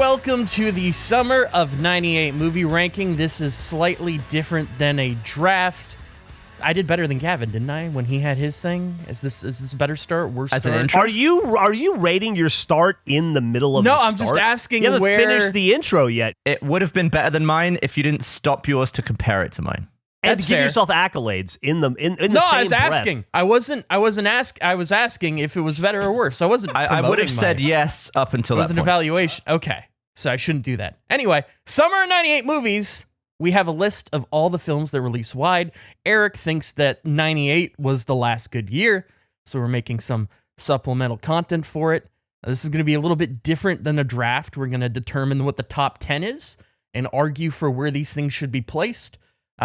welcome to the Summer of 98 movie ranking. This is slightly different than a draft. I did better than Gavin, didn't I, when he had his thing? Is this a better start, worse As start? an intro? Are you rating your start in the middle of No, the start? I'm just asking You haven't where... finished the intro yet. It would have been better than mine if you didn't stop yours to compare it to mine. And That's to give fair. yourself accolades in the same No, I was breath. asking. I was asking if it was better or worse. I wasn't I would have promoting said mine. yes up until It was that an point. evaluation. Okay, so I shouldn't do that. Anyway, Summer of 98 movies. We have a list of all the films that release wide. Eric thinks that 98 was the last good year, so we're making some supplemental content for it. This is going to be a little bit different than a draft. We're going to determine what the top 10 is and argue for where these things should be placed.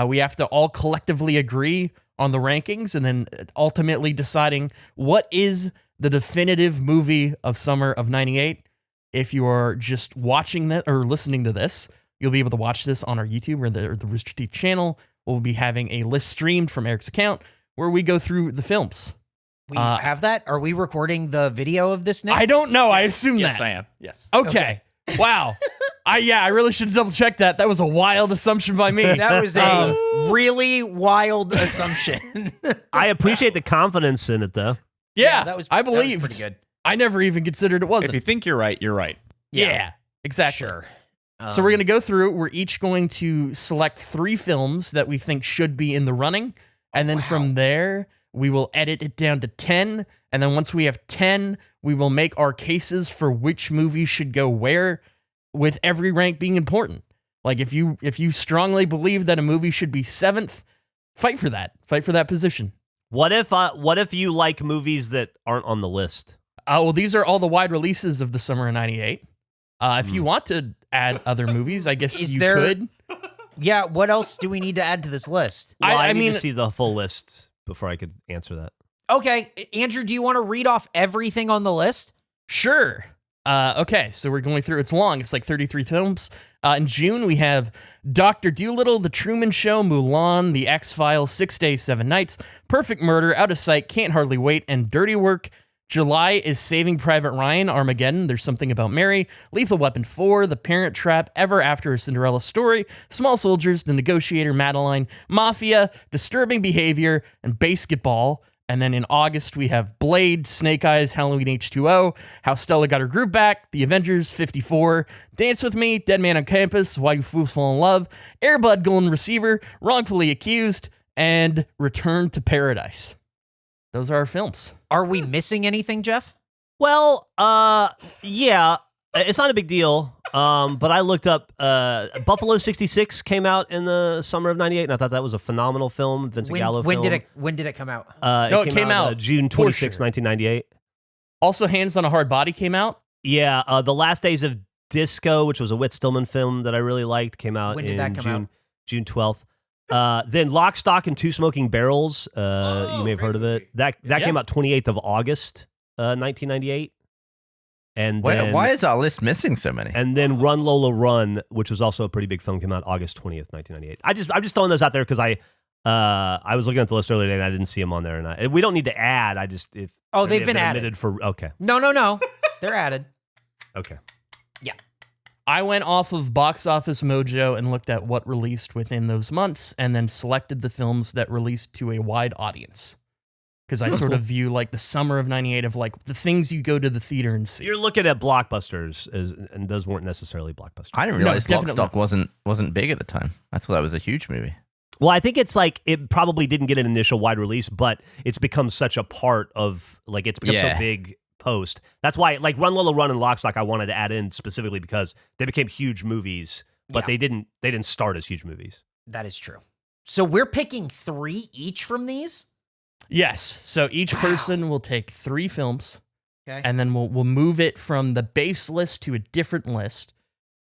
We have to all collectively agree on the rankings and then ultimately deciding what is the definitive movie of Summer of 98. If you are just watching that or listening to this, you'll be able to watch this on our YouTube or the Rooster Teeth channel. We'll be having a list streamed from Eric's account where we go through the films. We have that? Are we recording the video of this now? I don't know. I assume Yes, that. I am. Yes. Okay. Wow. I really should have double checked that. That was a wild assumption by me. That was a really wild assumption. I appreciate the confidence in it, though. Yeah, that was I that was believe. pretty good. I never even considered it wasn't. If you think you're right, you're right. Yeah, exactly. Sure. So we're going to go through. We're each going to select 3 films that we think should be in the running. And then from there, we will edit it down to 10. And then once we have 10, we will make our cases for which movie should go where, with every rank being important. Like if you strongly believe that a movie should be 7th, fight for that. Fight for that position. What if you like movies that aren't on the list? Well, these are all the wide releases of the summer of 98. If you want to add other movies, I guess Is you there- could. Yeah, what else do we need to add to this list? Well, I I need mean- to see the full list before I could answer that. Okay, Andrew, do you want to read off everything on the list? Sure. Okay, so we're going through. It's long. It's like 33 films. In June, we have Dr. Dolittle, The Truman Show, Mulan, The X-Files, 6 Days, 7 Nights, Perfect Murder, Out of Sight, Can't Hardly Wait, and Dirty Work. July is Saving Private Ryan, Armageddon, There's Something About Mary, Lethal Weapon 4, The Parent Trap, Ever After a Cinderella Story, Small Soldiers, The Negotiator, Madeline, Mafia, Disturbing Behavior, and Basketball. And then in August, we have Blade, Snake Eyes, Halloween H2O, How Stella Got Her Groove Back, The Avengers 54, Dance With Me, Dead Man on Campus, Why You Fools Fall in Love, Air Bud Golden Receiver, Wrongfully Accused, and Return to Paradise. Those are our films. Are we missing anything, Geoff? Well, yeah, it's not a big deal. But I looked up Buffalo 66 came out in the summer of 98, and I thought that was a phenomenal film. Vincent Gallo When film. did it come out? No, it came out June for 26, sure. 1998. Also, Hands on a Hard Body came out. Yeah, The Last Days of Disco, which was a Whit Stillman film that I really liked, came out When in did that come out? June 12th. Then Lock, Stock, and Two Smoking Barrels. You may have heard of it. That came out 28th of August, 1998. And then, Why is our list missing so many? And then Run Lola Run, which was also a pretty big film, came out August 20th, 1998. I'm just throwing those out there because I was looking at the list earlier today and I didn't see them on there. And we don't need to add. They've been added. omitted for okay. No. They're added. Okay. I went off of Box Office Mojo and looked at what released within those months and then selected the films that released to a wide audience. Because I sort of view like the summer of 98 of like the things you go to the theater and see. You're looking at blockbusters, and those weren't necessarily blockbusters. I didn't No, realize it's definitely Lock, Stock wasn't big at the time. I thought that was a huge movie. Well, I think it's like it probably didn't get an initial wide release, but it's become such a part of like it's become so big post. That's why like Run Lola Run and Lock, Stock I wanted to add in specifically because they became huge movies, but they didn't start as huge movies. That is true. So we're picking 3 each from these? Yes. So each person will take 3 films. Okay. And then we'll move it from the base list to a different list.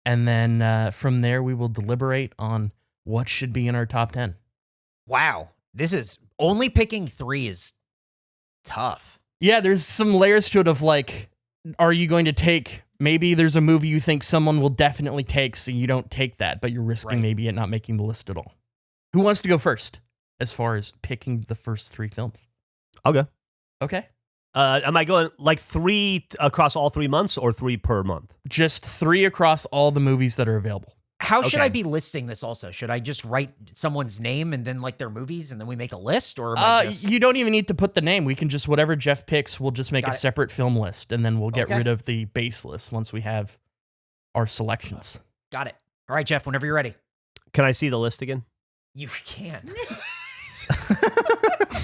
And then from there, we will deliberate on what should be in our top 10. Wow. This is only picking 3 is tough. Yeah, there's some layers to it of like, are you going to take, maybe there's a movie you think someone will definitely take, so you don't take that, but you're risking maybe it not making the list at all. Who wants to go first as far as picking the first 3 films? I'll go. Okay. Am I going like 3 across all 3 months or 3 per month? Just 3 across all the movies that are available. How should Okay. I be listing this also? Should I just write someone's name and then like their movies and then we make a list? Or am I just... You don't even need to put the name. We can just, whatever Geoff picks, we'll just make Got a it. separate film list, and then we'll get Okay. rid of the base list once we have our selections. Got it. All right, Geoff, whenever you're ready. Can I see the list again? You can.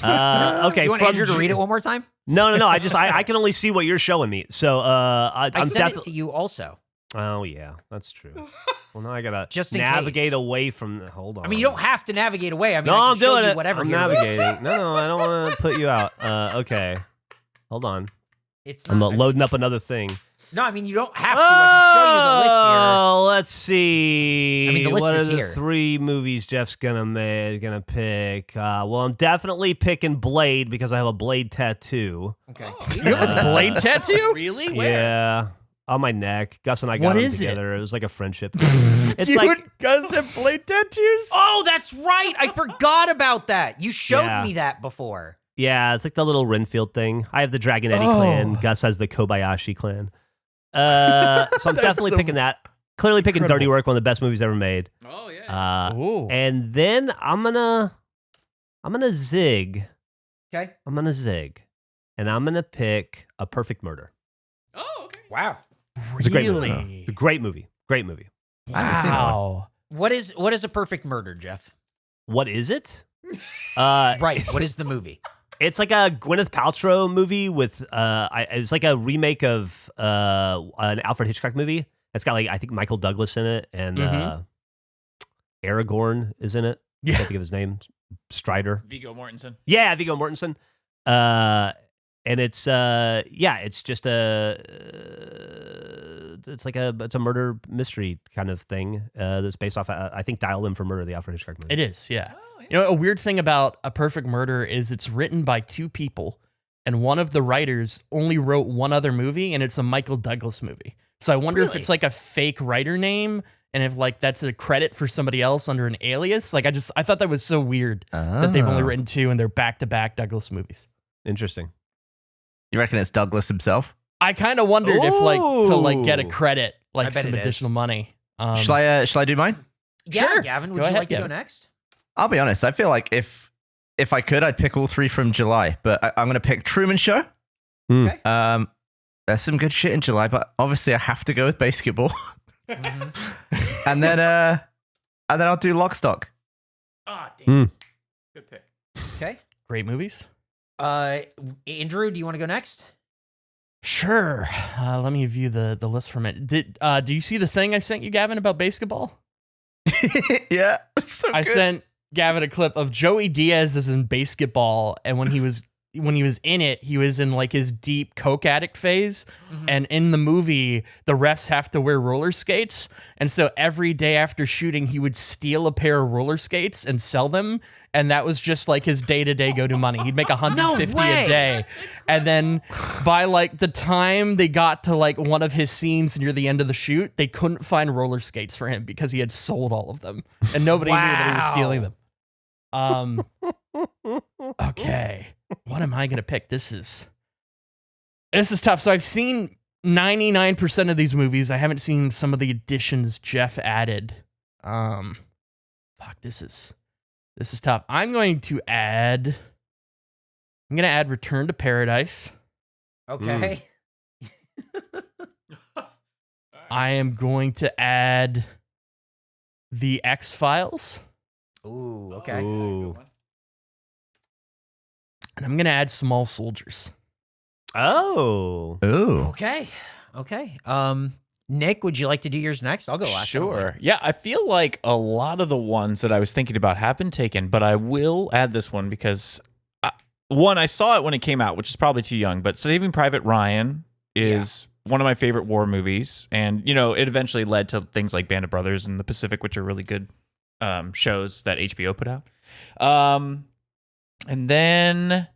Okay. Do you want from Andrew to Ju- read it one more time? No. I can only see what you're showing me. So I I'm sent it definitely. to you also. Oh yeah, that's true. Well, now I gotta Just in navigate case. away from. Hold on. I mean, you don't have to navigate away. I mean, No, I can I'm show doing you it. whatever I'm here. navigating. No, I don't want to put you out. Okay. Hold on. It's I'm not. loading up another thing. No, I mean, you don't have to. I can show you the list here. Oh, let's see. I mean, the list what is are the here. 3 movies Jeff's gonna pick? Well, I'm definitely picking Blade because I have a Blade tattoo. Okay. You have a Blade tattoo? Really? Yeah, on my neck. Gus and I got What them is it? together. It was like a friendship thing. It's you like guys have Blade tattoos? Oh, that's right. I forgot about that. You showed Yeah. me that before. yeah, it's like the little Renfield thing. I have the Dragonetti Oh. clan. Gus has the Kobayashi clan. So I'm definitely so picking that. Clearly picking incredible. Dirty Work, one of the best movies ever made. Oh yeah. Ooh. And then I'm gonna zig. Okay. I'm gonna zig, and I'm gonna pick A Perfect Murder. Oh okay. Wow. It's a great movie. Really? It's a great movie. Great movie. I haven't seen that one. Wow. What is a perfect murder, Geoff? What is it? Right. What is the movie? It's like a Gwyneth Paltrow movie with it's like a remake of an Alfred Hitchcock movie. It's got like I think Michael Douglas in it and Mhm. Aragorn is in it. I Yeah. can't think of his name. Strider. Viggo Mortensen. Yeah, Viggo Mortensen. And it's it's just it's a murder mystery kind of thing that's based off I think Dial M for Murder, the Alfred Hitchcock movie. It is, yeah. Oh, yeah. You know, a weird thing about A Perfect Murder is it's written by 2 people, and one of the writers only wrote one other movie, and it's a Michael Douglas movie. So I wonder if Really? it's like a fake writer name, and if like that's a credit for somebody else under an alias. Like I thought that was so weird that they've only written 2 and they're back-to-back Douglas movies. Interesting. You reckon it's Douglas himself? I kind of wondered if like to like get a Ooh. credit, I like bet some it is. additional money. Shall I do mine? Yeah, Sure. Gavin, Go would you ahead, like to go Gavin. next? I'll be honest. I feel like if I could, I'd pick all 3 from July. But I'm going to pick Truman Show. Okay. There's some good shit in July, but obviously I have to go with basketball. and then I'll do Lock, Stock. Ah, damn. Good pick. Okay. Great movies. Andrew, do you want to go next? Sure. Let me view the list from it. Do you see the thing I sent you, Gavin, about basketball? Yeah, it's so I good. sent Gavin a clip of Joey Diaz is in basketball, and when he was in it, he was in like his deep coke addict phase. And in the movie, the refs have to wear roller skates, and so every day after shooting, he would steal a pair of roller skates and sell them. And that was just like his day-to-day go-to money. He'd make $150 way. a day. And then by like the time they got to like one of his scenes near the end of the shoot, they couldn't find roller skates for him because he had sold all of them. And nobody knew that he was Wow. stealing them. Okay. What am I going to pick? This is tough. So I've seen 99% of these movies. I haven't seen some of the additions Geoff added. This is tough. I'm going to add Return to Paradise. Okay. I am going to add The X-Files. Ooh, okay. Ooh. And I'm going to add Small Soldiers. Oh. Ooh. Okay. Okay. Nick, would you like to do yours next? I'll go last. I don't Sure. mind. Yeah, I feel like a lot of the ones that I was thinking about have been taken, but I will add this one because I saw it when it came out, which is probably too young, but Saving Private Ryan is one of my favorite war movies. And, you know, it eventually led to things like Band of Brothers and The Pacific, which are really good shows that HBO put out. And then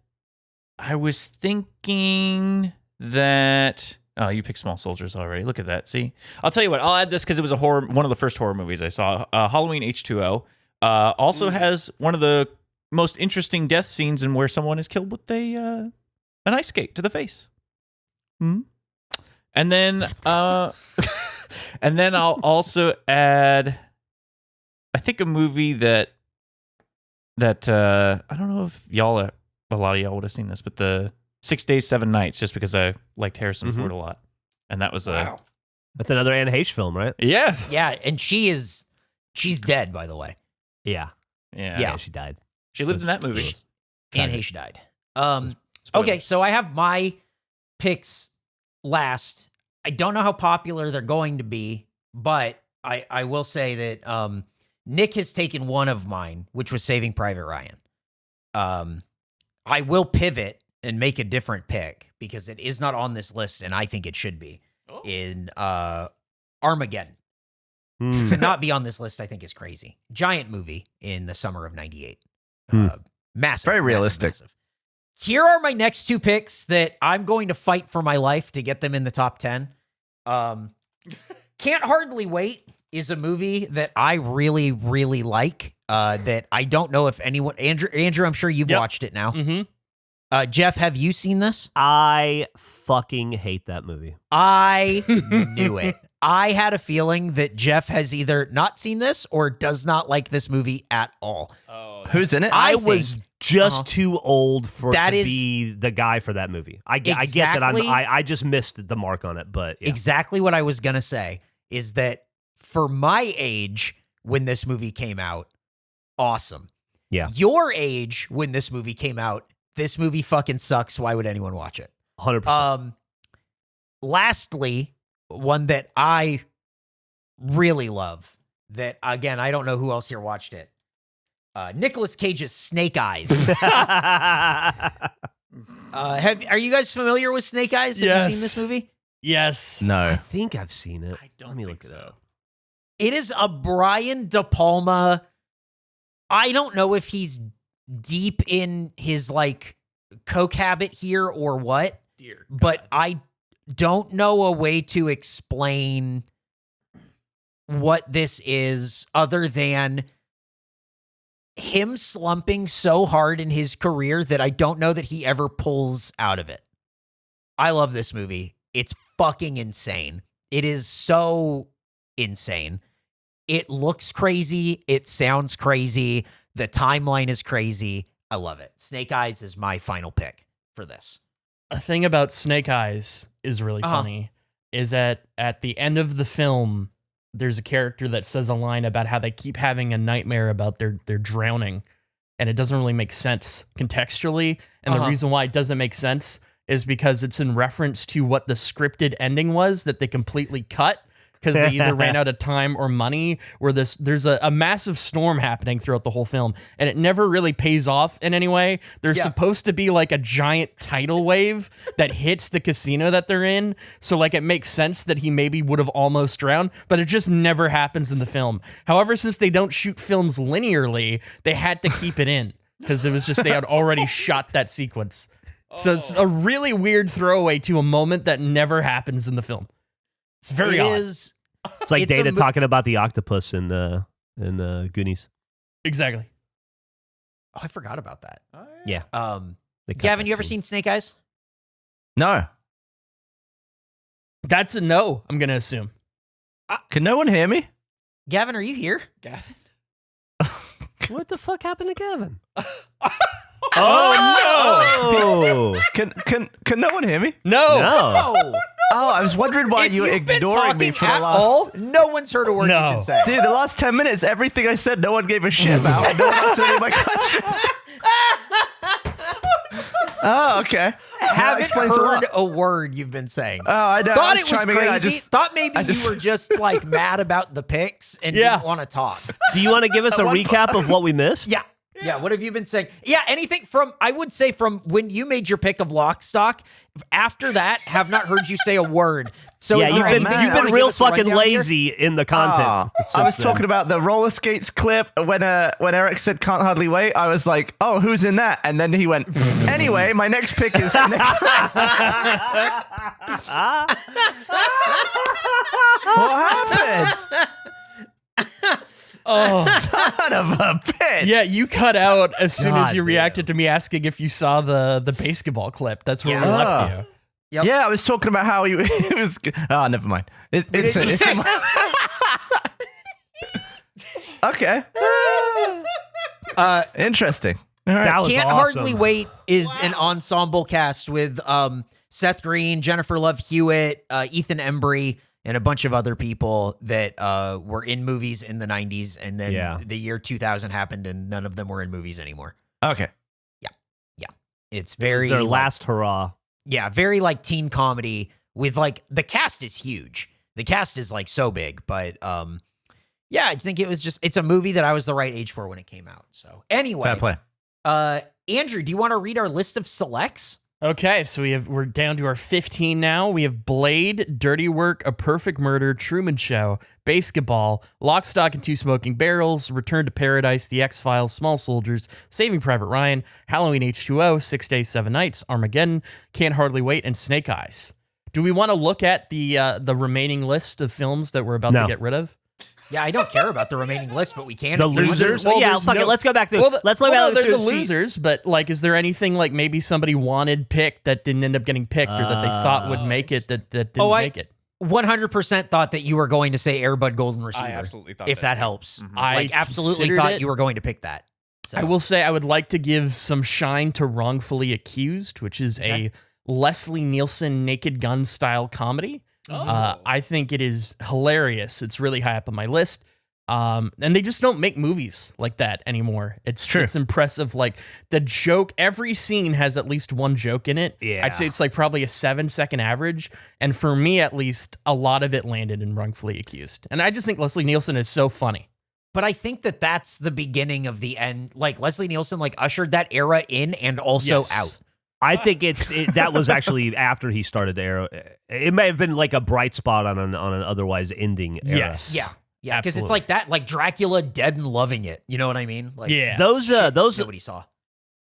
I was thinking that... Oh, you picked Small Soldiers already. Look at that. See? I'll tell you what. I'll add this because it was one of the first horror movies I saw. Halloween H2O also has one of the most interesting death scenes in where someone is killed with a an ice skate to the face. And then and then I'll also add, I think, a movie that I don't know if a lot of y'all would have seen this, but the 6 Days, 7 Nights, just because I liked Harrison Ford a lot. And that was That's another Anne Heche film, right? Yeah, and she's dead, by the way. Yeah. Yeah. She died. She lived in that movie. Anne Heche died. Okay, so I have my picks last. I don't know how popular they're going to be, but I will say that Nick has taken one of mine, which was Saving Private Ryan. I will pivot and make a different pick because it is not on this list, and I think it should be in Armageddon. To not be on this list, I think, is crazy. Giant movie in the summer of '98. Massive. Very realistic. Massive. Here are my next two picks that I'm going to fight for my life to get them in the top 10. Can't Hardly Wait is a movie that I really, really like. That I don't know if anyone... Andrew, I'm sure you've watched it now. Mm-hmm. Jeff, have you seen this? I fucking hate that movie. I knew it. I had a feeling that Jeff has either not seen this or does not like this movie at all. Who's in it? I was just too old for That to is- be the guy for that movie. I get that I just missed the mark on it, but yeah. Exactly what I was going to say is that for my age, when this movie came out, awesome. Yeah. Your age, when this movie came out, this movie fucking sucks. Why would anyone watch it? 100%. Lastly, one that I really love that, again, I don't know who else here watched it. Nicolas Cage's Snake Eyes. Are you guys familiar with Snake Eyes? Have you seen this movie? Yes. I No. think I've seen it. I don't Let me think look it so. up. It is a Brian De Palma. I don't know if he's deep in his like coke habit here or what, Dear but God. I don't know a way to explain what this is other than him slumping so hard in his career that I don't know that he ever pulls out of it. I love this movie. It's fucking insane. It is so insane. It looks crazy. It sounds crazy. The timeline is crazy. I love it. Snake Eyes is my final pick for this. A thing about Snake Eyes is really funny is that at the end of the film, there's a character that says a line about how they keep having a nightmare about their drowning, and it doesn't really make sense contextually. And the reason why it doesn't make sense is because it's in reference to what the scripted ending was that they completely cut because they either ran out of time or money, where there's a massive storm happening throughout the whole film, and it never really pays off in any way. There's supposed to be like a giant tidal wave that hits the casino that they're in, so like it makes sense that he maybe would have almost drowned, but it just never happens in the film. However, since they don't shoot films linearly, they had to keep it in because it was just they had already shot that sequence. So it's a really weird throwaway to a moment that never happens in the film. It's very odd. It's like It's a Data mo- talking about the octopus in Goonies. Exactly. Oh, I forgot about that. Yeah. They cut Gavin, that you ever scene. seen Snake Eyes? No. That's a no, I'm going to assume. Can no one hear me? Gavin, are you here? Gavin? What the fuck happened to Gavin? Oh, Can no one hear me? No. No. Oh, I was wondering why If you were you've been ignoring me talking for the at last. all, no one's heard a word No. you've been saying. Dude, the last 10 minutes, everything I said, no one gave a shit about. No one answered any of my questions. Oh, okay. That Haven't explains a lot. heard a word you've been saying. Oh, I know. I Thought it was chiming in. crazy. Thought maybe you were just like mad about the picks and Yeah. didn't want to talk. Do you want to give us a recap of what we missed? Yeah. Yeah. What have you been saying? Yeah. Anything from, I would say from when you made your pick of Lockstock, after that, have not heard you say a word. So Yeah, is there anything you you've wanna been give real us a fucking rundown here? lazy in the content. I was talking about the roller skates clip when Eric said "Can't Hardly Wait." I was like, "Oh, who's in that?" And then he went, "Anyway, my next pick is." What happened? Son of a bitch. Yeah, you cut out as soon as God you damn. reacted to me asking if you saw the basketball clip. That's where we Yeah. left you. Yep. Yeah, I was talking about how he it was. Oh, never mind. It's in my- Okay. Interesting. All right. That was Can't awesome. Hardly Wait is an ensemble cast with Seth Green, Jennifer Love Hewitt, Ethan Embry, and a bunch of other people that were in movies in the 90s. And then Yeah. the year 2000 happened and none of them were in movies anymore. Okay. It's It was very their like, last hurrah. yeah, very like teen comedy with like the cast is huge. The cast is like so big, but yeah, I think it's a movie that I was the right age for when it came out. So anyway, Fair play. Andrew, do you want to read our list of selects? Okay, so we're down to our 15 now. We have Blade, Dirty Work, A Perfect Murder, Truman Show, Basketball, Lock, Stock, and Two Smoking Barrels, Return to Paradise, The X-Files, Small Soldiers, Saving Private Ryan, Halloween H2O, 6 Days, 7 Nights, Armageddon, Can't Hardly Wait, and Snake Eyes. Do we want to look at the remaining list of films that we're about No. to get rid of? Yeah, I don't care about the remaining list, but we can. The if you want to. losers? Well, yeah, there's fuck no- it. Let's go back to Well, let's look well, at no, they're the see- losers, but like, is there anything like maybe somebody wanted picked that didn't end up getting picked, or that they thought would make it that didn't make it? 100% thought that you were going to say Airbud Golden Receiver. I absolutely thought if that that too. helps. I Like absolutely considered thought it. you were going to pick that. So. I will say I would like to give some shine to Wrongfully Accused, which is a Leslie Nielsen Naked Gun style comedy. I think it is hilarious. It's really high up on my list. And they just don't make movies like that anymore. It's True. It's impressive. Like the joke, every scene has at least one joke in it. Yeah. I'd say it's like probably a 7-second average. And for me, at least, a lot of it landed in Wrongfully Accused. And I just think Leslie Nielsen is so funny. But I think that that's the beginning of the end. Like Leslie Nielsen, like ushered that era in and also Yes. out. I think that was actually after he started Arrow. It may have been like a bright spot on an otherwise ending era. Yes. Yeah, yeah, because it's Absolutely. like that, like Dracula Dead and Loving It. You know what I mean? Like Yeah. Those nobody saw.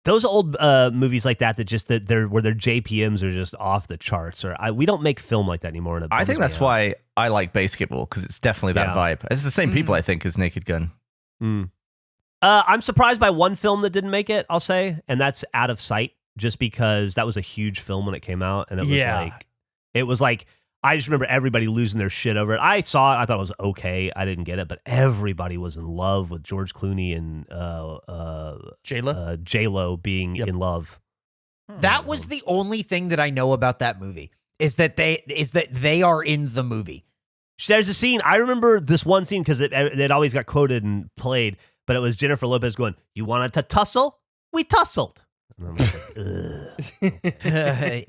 those old movies like that that their JPMs are just off the charts. Or we don't make film like that anymore. And it I think bums that's me out. why I like Basketball, because it's definitely that Yeah. vibe. It's the same people, I think, as Naked Gun. I'm surprised by one film that didn't make it, I'll say, and that's Out of Sight, just because that was a huge film when it came out, and it was like I just remember everybody losing their shit over it. I saw it, I thought it was okay. I didn't get it, but everybody was in love with George Clooney and Jayla? J-Lo being Yep. in love. That was the only thing that I know about that movie is that they are in the movie. There's a scene, I remember this one scene because it always got quoted and played, but it was Jennifer Lopez going, "You wanted to tussle? We tussled." And I'm like, ugh.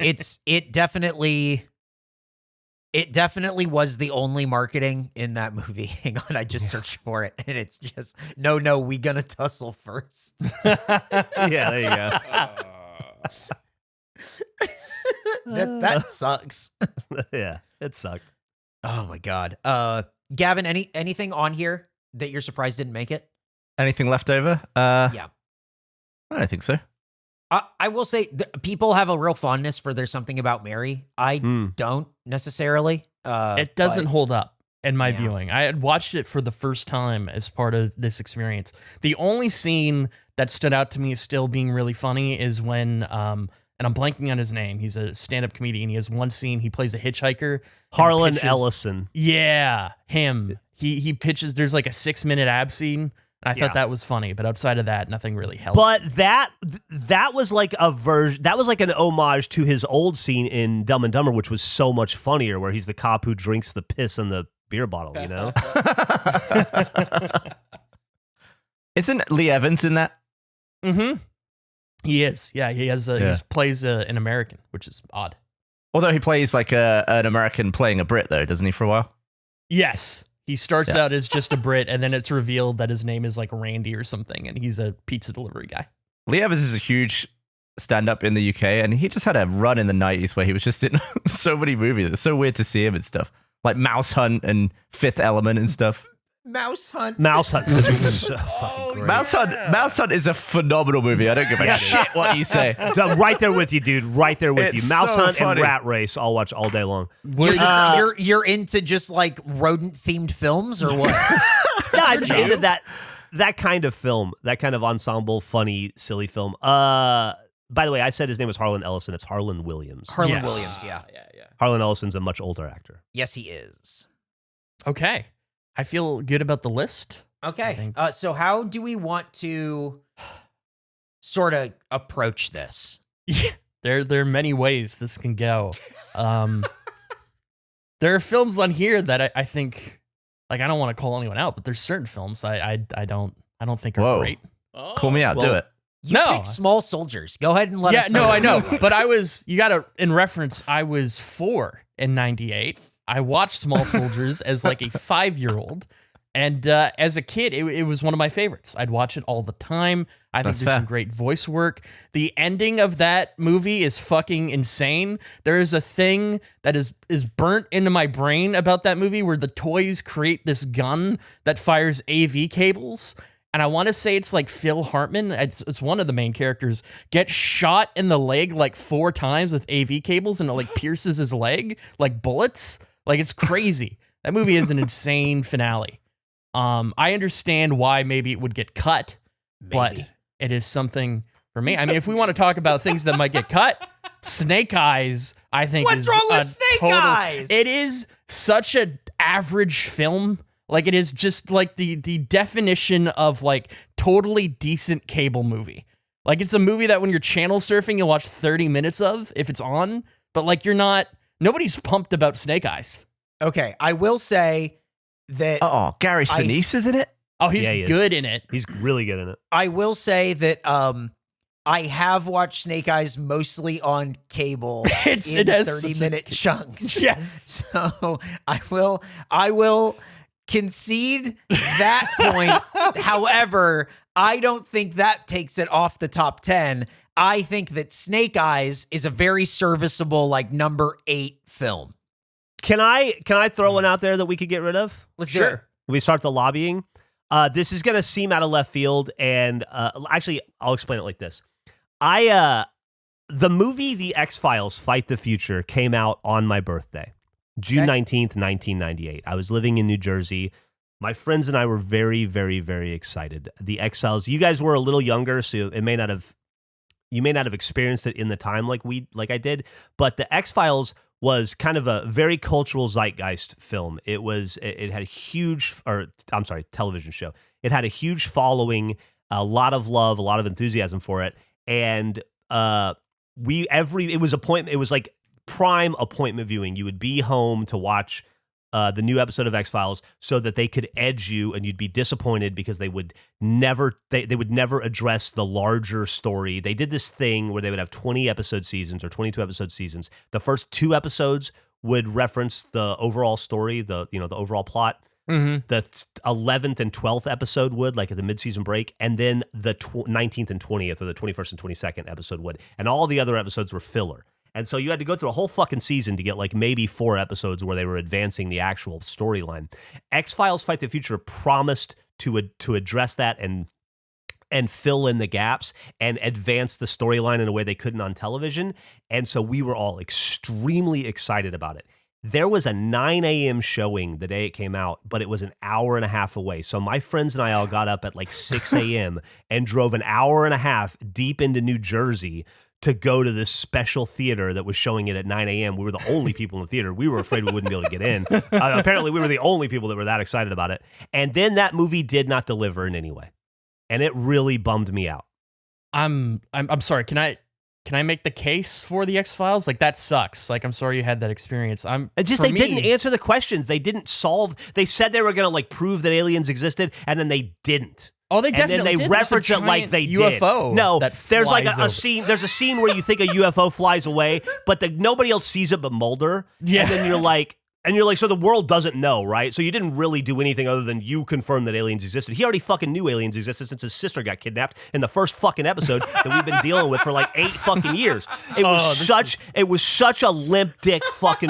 It definitely was the only marketing in that movie. Hang on, I just searched for it, and it's just no, we gonna tussle first. Yeah, there you go. That sucks. Yeah, it sucked. Oh my god. Gavin, anything on here that you're surprised didn't make it? Anything left over? Yeah. I don't think so. I will say people have a real fondness for There's Something About Mary. I don't necessarily. It doesn't but- hold up in my Yeah. viewing. I had watched it for the first time as part of this experience. The only scene that stood out to me as still being really funny is when, and I'm blanking on his name. He's a stand-up comedian. He has one scene. He plays a hitchhiker. and Harlan pitches- Ellison. Yeah, him. He pitches. There's like a 6-minute ab scene. I Yeah. thought that was funny, but outside of that, nothing really helped. But that was like a version. That was like an homage to his old scene in Dumb and Dumber, which was so much funnier, where he's the cop who drinks the piss in the beer bottle. You know? Isn't Lee Evans in that? Mm-hmm. He is. Yeah, he has. Yeah. He plays an American, which is odd. Although he plays like an American playing a Brit, though, doesn't he, for a while? Yes. He starts Yeah. out as just a Brit, and then it's revealed that his name is like Randy or something, and he's a pizza delivery guy. Lee Evans is a huge stand-up in the UK, and he just had a run in the 90s where he was just in so many movies. It's so weird to see him and stuff. Like Mouse Hunt and Fifth Element and stuff. Mouse Hunt. Mouse Hunt. So fucking great. Mouse Hunt is a phenomenal movie. I don't give a shit what you say. Right there with you, dude. Right there with It's you. Mouse so Hunt funny. and Rat Race. I'll watch all day long. You're into just like rodent themed films or what? No, I'm just into that kind of film, that kind of ensemble, funny, silly film. By the way, I said his name was Harlan Ellison. It's Harlan Williams. Harlan Williams, yeah. Harlan Ellison's a much older actor. Yes, he is. Okay. I feel good about the list. Okay. So how do we want to sort of approach this? Yeah. There are many ways this can go. There are films on here that I think, like, I don't want to call anyone out, but there's certain films I don't think are Whoa. great. Call me out. Do it. You picked Small Soldiers. Go ahead and let us know. Yeah, no, I know. But in reference, I was 4 in 98. I watched Small Soldiers as like a 5-year-old. And as a kid, it was one of my favorites. I'd watch it all the time. I think there's some great voice work. The ending of that movie is fucking insane. There is a thing that is burnt into my brain about that movie where the toys create this gun that fires AV cables. And I want to say it's like Phil Hartman. It's one of the main characters. Gets shot in the leg like 4 times with AV cables, and it like pierces his leg like bullets. Like, it's crazy. That movie is an insane finale. I understand why maybe it would get cut, but it is something for me. I mean, if we want to talk about things that might get cut, Snake Eyes, I think, What's wrong with Snake Eyes? It is such an average film. Like, it is just like the definition of like totally decent cable movie. Like, it's a movie that when you're channel surfing, you'll watch 30 minutes of if it's on, but like nobody's pumped about Snake Eyes. Okay, I will say that Gary Sinise is in it? Oh, he's Yeah, he is. good in it. He's really good in it. I will say that I have watched Snake Eyes mostly on cable in It has 30-minute chunks. Yes. So I will concede that point. However, I don't think that takes it off the top 10. I think that Snake Eyes is a very serviceable, like, number 8 film. Can I throw one out there that we could get rid of? Let's do it. We start the lobbying. This is going to seem out of left field, and actually, I'll explain it like this. The movie The X-Files Fight the Future came out on my birthday, June 19th, 1998. I was living in New Jersey. My friends and I were very, very, very excited. The X-Files, you guys were a little younger, so you may not have experienced it in the time like I did, but The X-Files was kind of a very cultural zeitgeist film. It had a huge, television show. It had a huge following, a lot of love, a lot of enthusiasm for it, and it was like prime appointment viewing. You would be home to watch the new episode of X-Files so that they could edge you, and you'd be disappointed because they would never address the larger story. They did this thing where they would have 20 episode seasons or 22 episode seasons. The first 2 episodes would reference the overall story, the overall plot. Mm-hmm. The 11th and 12th episode would, like at the mid-season break, and then the 19th and 20th, or the 21st and 22nd episode would, and all the other episodes were filler. And so you had to go through a whole fucking season to get like maybe 4 episodes where they were advancing the actual storyline. X-Files Fight the Future promised to address that and fill in the gaps and advance the storyline in a way they couldn't on television. And so we were all extremely excited about it. There was a 9 a.m. showing the day it came out, but it was an hour and a half away. So my friends and I all got up at like 6 a.m. and drove an hour and a half deep into New Jersey to go to this special theater that was showing it at 9 a.m. We were the only people in the theater. We were afraid we wouldn't be able to get in. Apparently, we were the only people that were that excited about it. And then that movie did not deliver in any way. And it really bummed me out. I'm sorry. Can I make the case for the X-Files? Like, that sucks. Like, I'm sorry you had that experience. Didn't answer the questions. They didn't solve. They said they were going to like prove that aliens existed, and then they didn't. Oh, they definitely and then they did. reference it like they UFO did. No, that there's like flies a over. scene. There's a scene where you think a UFO flies away, but nobody else sees it but Mulder. Yeah. And then you're like, so the world doesn't know, right? So you didn't really do anything other than you confirm that aliens existed. He already fucking knew aliens existed since his sister got kidnapped in the first fucking episode that we've been dealing with for like 8 fucking years. It was such a limp dick fucking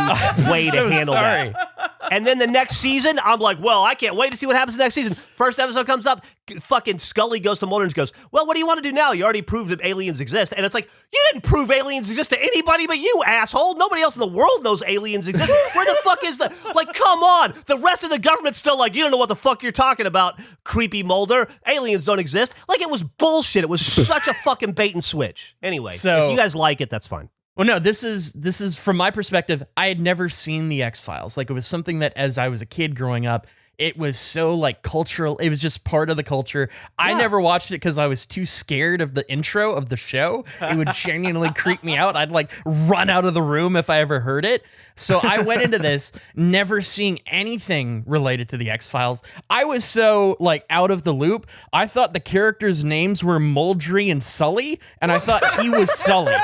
way to handle that. And then the next season, I'm like, well, I can't wait to see what happens next season. First episode comes up, fucking Scully goes to Mulder and goes, well, what do you want to do now? You already proved that aliens exist. And it's like, you didn't prove aliens exist to anybody but you, asshole. Nobody else in the world knows aliens exist. Where the fuck is the, like, come on. The rest of the government's still like, you don't know what the fuck you're talking about, creepy Mulder. Aliens don't exist. Like, it was bullshit. It was such a fucking bait and switch. Anyway, So- if you guys like it, that's fine. Well, no, this is from my perspective. I had never seen the X-Files. Like, it was something that as I was a kid growing up, it was so like cultural. It was just part of the culture. I never watched it because I was too scared of the intro of the show. It would genuinely creep me out. I'd like run out of the room if I ever heard it. So I went into this never seeing anything related to the X-Files. I was so like out of the loop. I thought the characters' names were Moldry and Sully, and I thought he was Sully.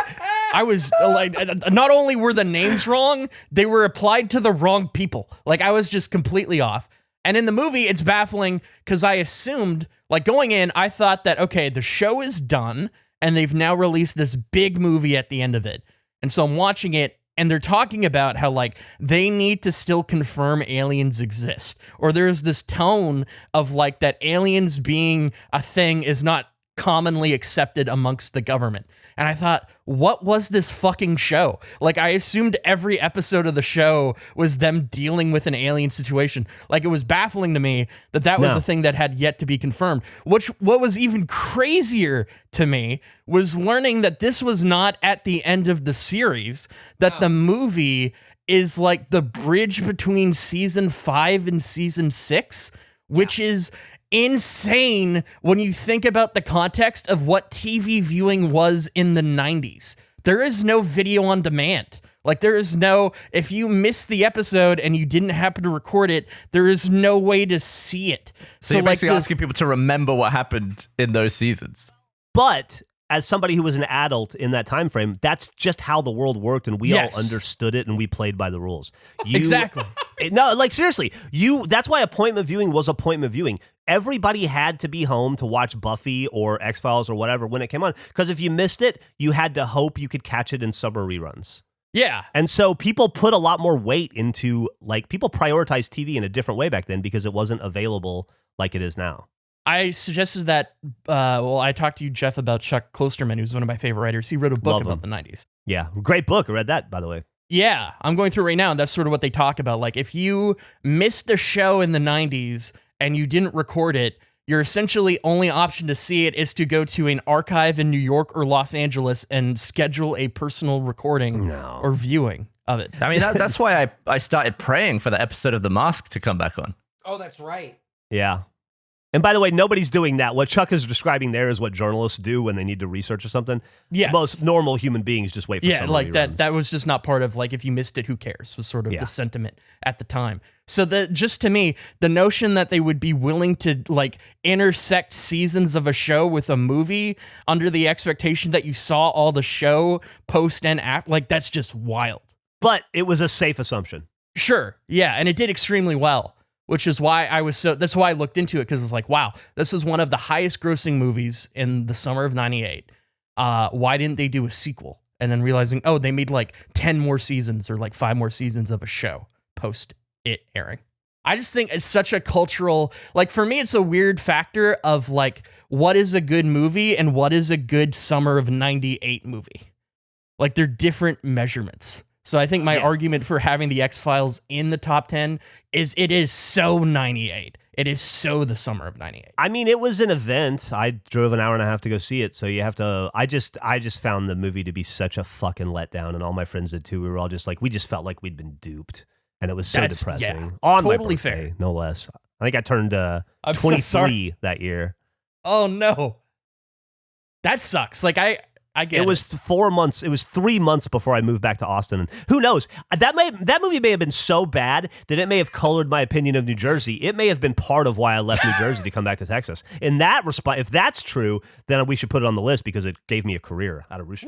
I was like, not only were the names wrong, they were applied to the wrong people. Like, I was just completely off. And in the movie, it's baffling because I assumed, like, going in, I thought that, okay, the show is done and they've now released this big movie at the end of it. And so I'm watching it and they're talking about how, like, they need to still confirm aliens exist. Or there's this tone of, like, that aliens being a thing is not commonly accepted amongst the government. And I thought, what was this fucking show? Like, I assumed every episode of the show was them dealing with an alien situation. Like, it was baffling to me that that was a thing that had yet to be confirmed. What was even crazier to me was learning that this was not at the end of the series, that the movie is like the bridge between season 5 and season 6, which is insane when you think about the context of what TV viewing was in the 90s. There is no video on demand. Like, there is no, if you missed the episode and you didn't happen to record it, there is no way to see it. So you're like basically asking people to remember what happened in those seasons. But as somebody who was an adult in that time frame, that's just how the world worked, and we all understood it, and we played by the rules. Exactly. No, like, seriously, that's why appointment viewing was appointment viewing. Everybody had to be home to watch Buffy or X-Files or whatever when it came on, because if you missed it, you had to hope you could catch it in summer reruns. Yeah. And so people put a lot more weight into, like, people prioritized TV in a different way back then because it wasn't available like it is now. I suggested that, I talked to you, Geoff, about Chuck Klosterman, who's one of my favorite writers. He wrote a book about the 90s. Yeah, great book. I read that, by the way. Yeah, I'm going through it right now, and that's sort of what they talk about. Like, if you missed a show in the 90s and you didn't record it, your essentially only option to see it is to go to an archive in New York or Los Angeles and schedule a personal recording or viewing of it. I mean, that's why I started praying for the episode of The Mask to come back on. Oh, that's right. Yeah. And by the way, nobody's doing that. What Chuck is describing there is what journalists do when they need to research or something. Yes. Most normal human beings just wait for Yeah, summer like reruns. that was just not part of, like, if you missed it, who cares, was sort of the sentiment at the time. So just to me, the notion that they would be willing to, like, intersect seasons of a show with a movie under the expectation that you saw all the show post and after, like, that's just wild. But it was a safe assumption. Sure. Yeah. And it did extremely well, which is why that's why I looked into it, because it's like, wow, this was one of the highest grossing movies in the summer of 98. Why didn't they do a sequel? And then realizing, oh, they made like 10 more seasons or like 5 more seasons of a show post it airing. I just think it's such a cultural, like, for me, it's a weird factor of, like, what is a good movie and what is a good summer of 98 movie? Like, they're different measurements. So I think my argument for having the X-Files in the top 10 is it is so 98. It is so the summer of 98. I mean, it was an event. I drove an hour and a half to go see it, so you have to. I just found the movie to be such a fucking letdown, and all my friends did too. We were all just like, we just felt like we'd been duped, and it was so depressing. Yeah, on totally my birthday, fair. no less. I think I turned I'm so 23 sorry. that year. Oh no, that sucks. Like, I get it was 4 months. It was 3 months before I moved back to Austin. And who knows? That movie may have been so bad that it may have colored my opinion of New Jersey. It may have been part of why I left New Jersey to come back to Texas. In that response, if that's true, then we should put it on the list because it gave me a career out of Rooster.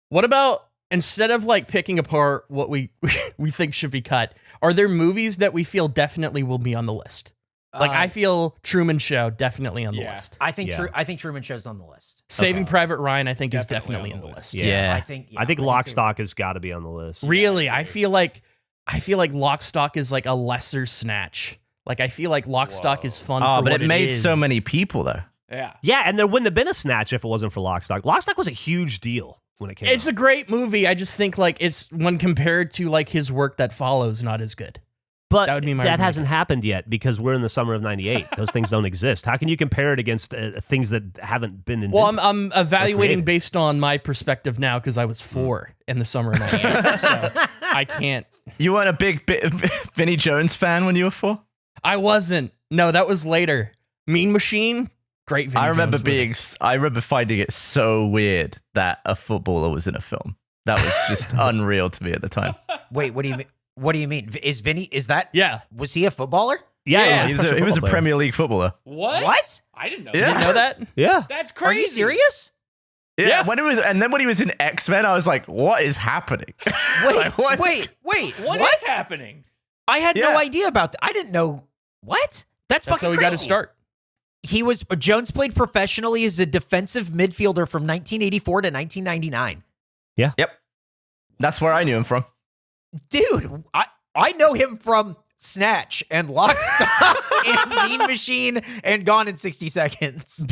What about, instead of, like, picking apart what we think should be cut, are there movies that we feel definitely will be on the list? Like, I feel Truman Show definitely on the list. I think Truman Show's on the list. Saving Private Ryan, I think, is definitely on the list. Yeah. I think Lock, Stock has got to be on the list. Really, I feel like I feel like Lock, Stock is like a lesser Snatch. Like, I feel like Lock, Stock is fun Oh, for but what it made is. so many people though. Yeah. Yeah, and there wouldn't have been a Snatch if it wasn't for Lock, Stock. Lock, Stock was a huge deal when it came It's out. a great movie. I just think like it's when compared to like his work that follows, not as good. But that would be my that argument hasn't against it. happened yet because we're in the summer of 98. Those things don't exist. How can you compare it against things that haven't been invented? Well, I'm evaluating created. based on my perspective now because I was 4 in the summer of 98. So I can't. You weren't a big Vinnie Jones fan when you were 4? I wasn't. No, that was later. Mean Machine, great Vinnie I remember Jones movie. I remember finding it so weird that a footballer was in a film. That was just unreal to me at the time. Wait, what do you mean? What do you mean? Is Vinny? Is that? Yeah. Was he a footballer? yeah, He was a Premier League footballer. What? I didn't know Yeah. that. Didn't know that? Yeah. That's Are crazy. you serious? Yeah, when he was in X-Men, I was like, what is happening? Wait, Like, what? wait. What is happening? I had Yeah. no idea about that. I didn't know. What? That's That's fucking how we crazy. got to start. He was Jones played professionally as a defensive midfielder from 1984 to 1999. Yep. That's where I knew him from. Dude, I know him from Snatch and Lock, Stock and Mean Machine and Gone in 60 Seconds.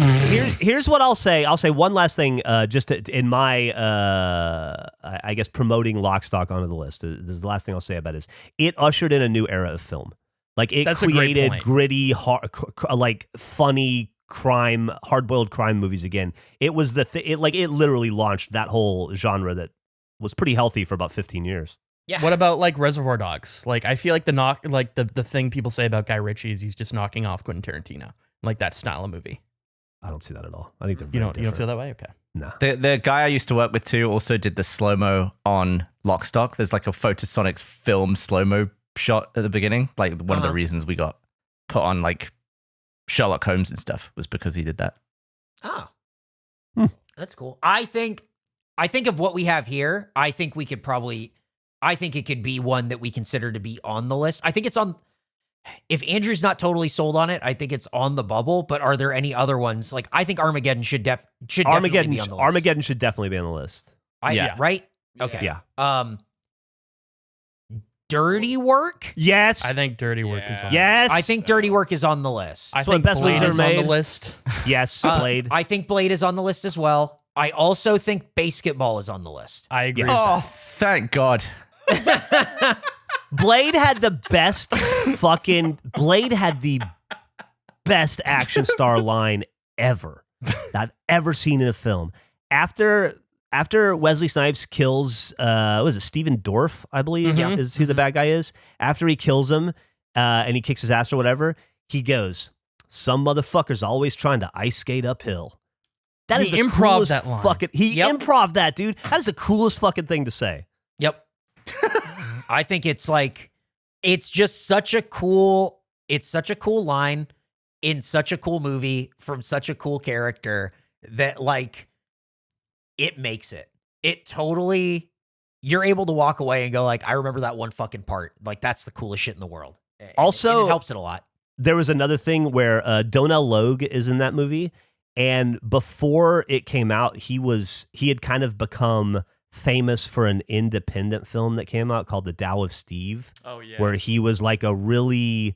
Here's what I'll say. I'll say one last thing, just in my, I guess, promoting Lock, Stock onto the list. This is the last thing I'll say about it. Is it ushered in a new era of film. Like it That's a great created point. gritty, like funny crime, hard-boiled crime movies again. It was the it literally launched that whole genre that was pretty healthy for about 15 years. Yeah. What about like Reservoir Dogs? Like I feel like the thing people say about Guy Ritchie is he's just knocking off Quentin Tarantino. Like that style of movie. I don't see that at all. I think they're You very don't feel that way? Okay. No. The guy I used to work with too also did the slow-mo on Lock, Stock. There's like a Photosonics film slow-mo shot at the beginning. Like one of the reasons we got put on like Sherlock Holmes and stuff was because he did that. Oh. That's cool. I think of what we have here, I think it could be one that we consider to be on the list. I think it's on, if Andrew's not totally sold on it, I think it's on the bubble, but are there any other ones? Like, I think Armageddon should definitely be on the list. Armageddon should definitely be on the list. Right? Okay. Yeah. Dirty Work? Yes. I think Dirty Work is on. Yes. I think Dirty Work is on the list. I It's one of think the best Blade movies is ever on the made. list. Yes. Blade. I think Blade is on the list as well. I also think Basketball is on the list. I agree. Yes. Oh, thank God. Blade had the best best action star line ever that I've ever seen in a film. After Wesley Snipes kills was it Steven Dorff, I believe is who the bad guy is. After he kills him and he kicks his ass or whatever, he goes, "Some motherfucker's always trying to ice skate uphill." That is He the improv'd coolest that line. fucking improv'd that, dude. That is the coolest fucking thing to say. Yep. I think it's like, it's just such a cool line in such a cool movie from such a cool character that like it makes it. It totally, you're able to walk away and go like, I remember that one fucking part. Like that's the coolest shit in the world. And Also- it helps it a lot. There was another thing where Donnell Logue is in that movie, and before it came out, he had kind of become famous for an independent film that came out called The Tao of Steve. Oh yeah. Where he was like he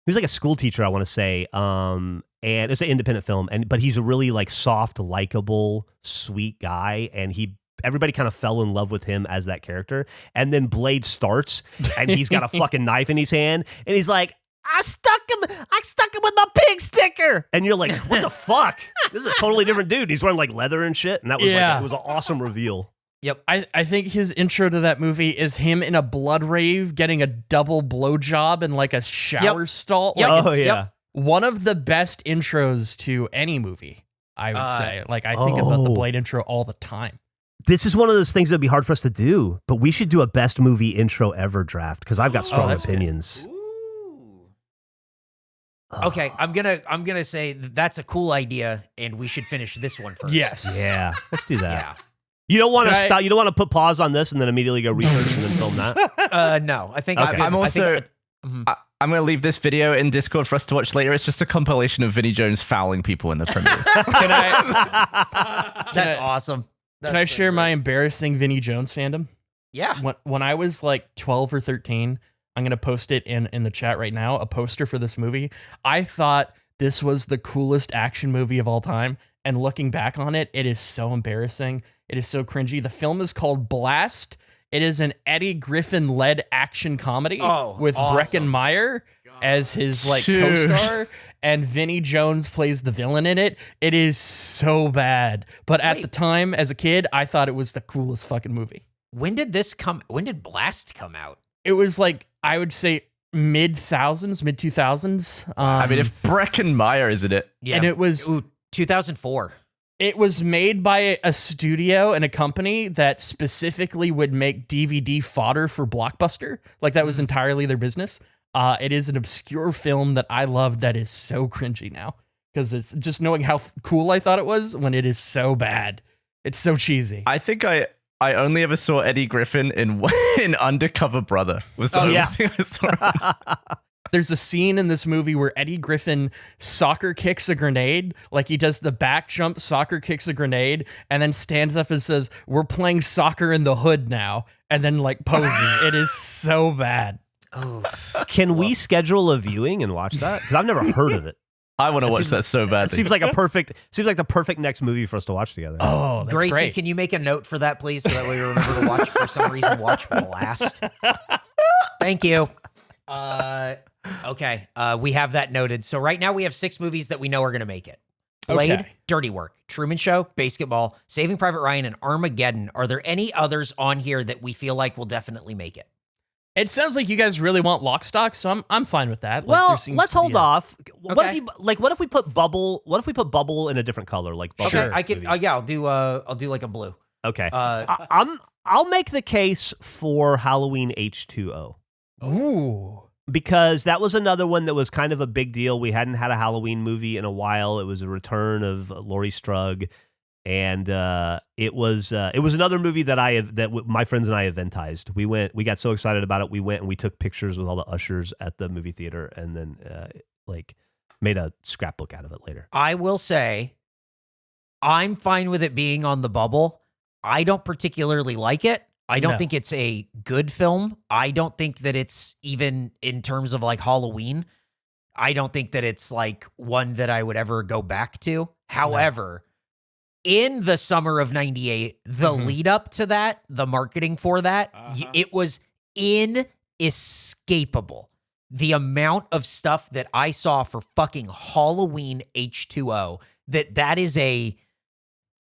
was like a school teacher, I want to say. And it's an independent film, but he's a really like soft, likable, sweet guy, and everybody kind of fell in love with him as that character. And then Blade starts, and he's got a fucking knife in his hand, and he's like, I stuck him with my pig sticker. And you're like, what the fuck? This is a totally different dude. He's wearing like leather and shit. And that was Yeah. it was an awesome reveal. Yep. I think his intro to that movie is him in a blood rave getting a double blowjob in like a shower stall. Yep. Like, Oh, it's yeah. one of the best intros to any movie, I would say. Like I think about the Blade intro all the time. This is one of those things that'd be hard for us to do, but we should do a best movie intro ever draft because I've got strong that's good. opinions. Ooh. Okay, I'm gonna say that's a cool idea, and we should finish this one first. Yes. Yeah, let's do that. Yeah. You don't want to Can I- stop. You don't want to put pause on this and then immediately go research and then film that. No, I think Okay. I'm also. Mhm. I'm going to leave this video in Discord for us to watch later. It's just a compilation of Vinnie Jones fouling people in the premiere. Can I That's awesome. can I share my embarrassing Vinnie Jones fandom? Yeah. When I was like 12 or 13, I'm going to post it in the chat right now, a poster for this movie. I thought this was the coolest action movie of all time. And looking back on it, it is so embarrassing. It is so cringy. The film is called Blast. It is an Eddie Griffin-led action comedy with awesome. Breckin Meyer as his like Dude. co-star, and Vinnie Jones plays the villain in it. It is so bad. But at the time, as a kid, I thought it was the coolest fucking movie. When did Blast come out? It was like, I would say mid 2000s. I mean, if Breckin Meyer is in it, Yeah. And it was 2004. It was made by a studio and a company that specifically would make DVD fodder for Blockbuster. Like that was entirely their business. It is an obscure film that I love that is so cringy now because it's just knowing how cool I thought it was when it is so bad. It's so cheesy. I think I only ever saw Eddie Griffin in Undercover Brother. Was the only thing I saw. There's a scene in this movie where Eddie Griffin soccer kicks a grenade, like he does the back jump, soccer kicks a grenade, and then stands up and says, "We're playing soccer in the hood now," and then like poses. It is so bad. Oh, Can we schedule a viewing and watch that? Because I've never heard of it. I want to watch that so It badly. seems like the perfect next movie for us to watch together. Oh, that's Gracie, great. can you make a note for that, please, so that way we remember to watch for some reason? Watch Blast. Thank you. Okay, we have that noted. So right now we have 6 movies that we know are going to make it. Blade, Okay. Dirty Work, Truman Show, Basketball, Saving Private Ryan, and Armageddon. Are there any others on here that we feel like will definitely make it? It sounds like you guys really want Lock, Stock, so I'm fine with that. Like, Well, there seems let's to be hold a- off. What Okay. if we put Bubble? What if we put Bubble in a different color, like Bubble? Okay, I can. movies? Yeah, I'll do like a blue. Okay. Uh, I'll make the case for Halloween H2O Ooh. because that was another one that was kind of a big deal. We hadn't had a Halloween movie in a while. It was a return of Laurie Strug, and it was another movie that my friends and I eventized. We got so excited about it. We went and we took pictures with all the ushers at the movie theater, and then made a scrapbook out of it later. I will say, I'm fine with it being on the bubble. I don't particularly like it. I don't No. think it's a good film. I don't think that it's even in terms of like Halloween. I don't think that it's like one that I would ever go back to. However, in the summer of 98, the lead up to that, the marketing for that, it was inescapable. The amount of stuff that I saw for fucking Halloween H2O,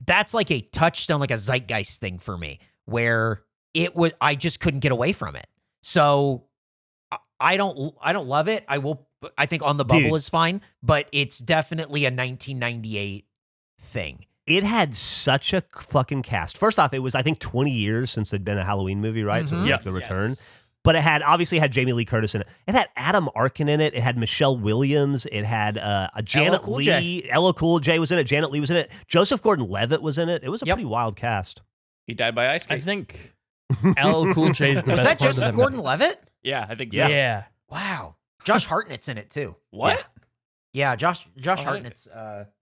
that's like a touchstone, like a zeitgeist thing for me, where I just couldn't get away from it. So I don't love it. I think On the Bubble Dude. is fine, but it's definitely a 1998 thing. It had such a fucking cast. First off, it was, I think, 20 years since there'd been a Halloween movie, right? So it was like the return. But it obviously had Jamie Lee Curtis in it. It had Adam Arkin in it. It had Michelle Williams. It had a Janet Cool Lee. J. Ella Cool J was in it. Janet Lee was in it. Joseph Gordon-Levitt was in it. It was a pretty wild cast. He died by ice I skate. think LL Cool J is the Was best that part of Joseph that Gordon-Levitt? Yeah, I think so. movie. Yeah. Wow. Josh Hartnett's in it too. What? Yeah, Josh didn't- Hartnett's.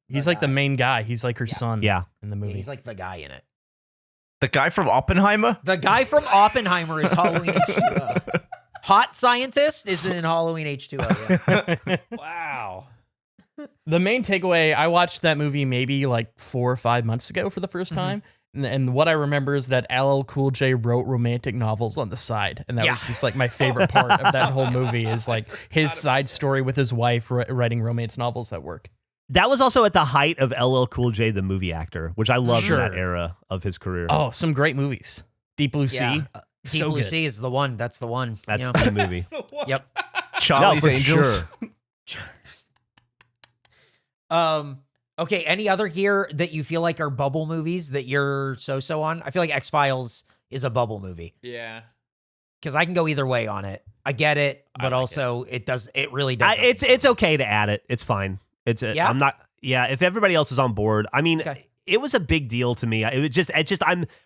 He's like the main guy. He's like her son Yeah. in the Yeah, movie. he's like the guy in it. The guy from Oppenheimer? The guy from Oppenheimer is Halloween H2O. Hot Scientist is in Halloween H2O. Yeah. Wow. The main takeaway, I watched that movie maybe like 4 or 5 months ago for the first time. And what I remember is that LL Cool J wrote romantic novels on the side. And that was just like my favorite part of that whole movie is like his side story with his wife writing romance novels at work. That was also at the height of LL Cool J, the movie actor, which I loved in that Sure. era of his career. Oh, some great movies. Deep Blue Sea. Yeah. Deep So Blue good. Sea is the one. That's the one. That's Yeah. the movie. Yep. Charlie's for Angels? sure. Okay, any other here that you feel like are bubble movies that you're so on? I feel like X-Files is a bubble movie Yeah. because I can go either way on it. I get it, but also it really does. It's okay to add it. It's fine. Yeah? I'm not. Yeah, if everybody else is on board, I mean, Okay. it was a big deal to me. It's just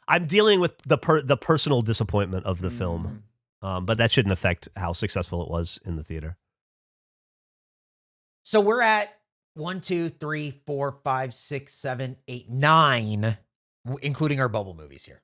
I'm dealing with the personal disappointment of the film, but that shouldn't affect how successful it was in the theater. So we're at 1, 2, 3, 4, 5, 6, 7, 8, 9, including our bubble movies here.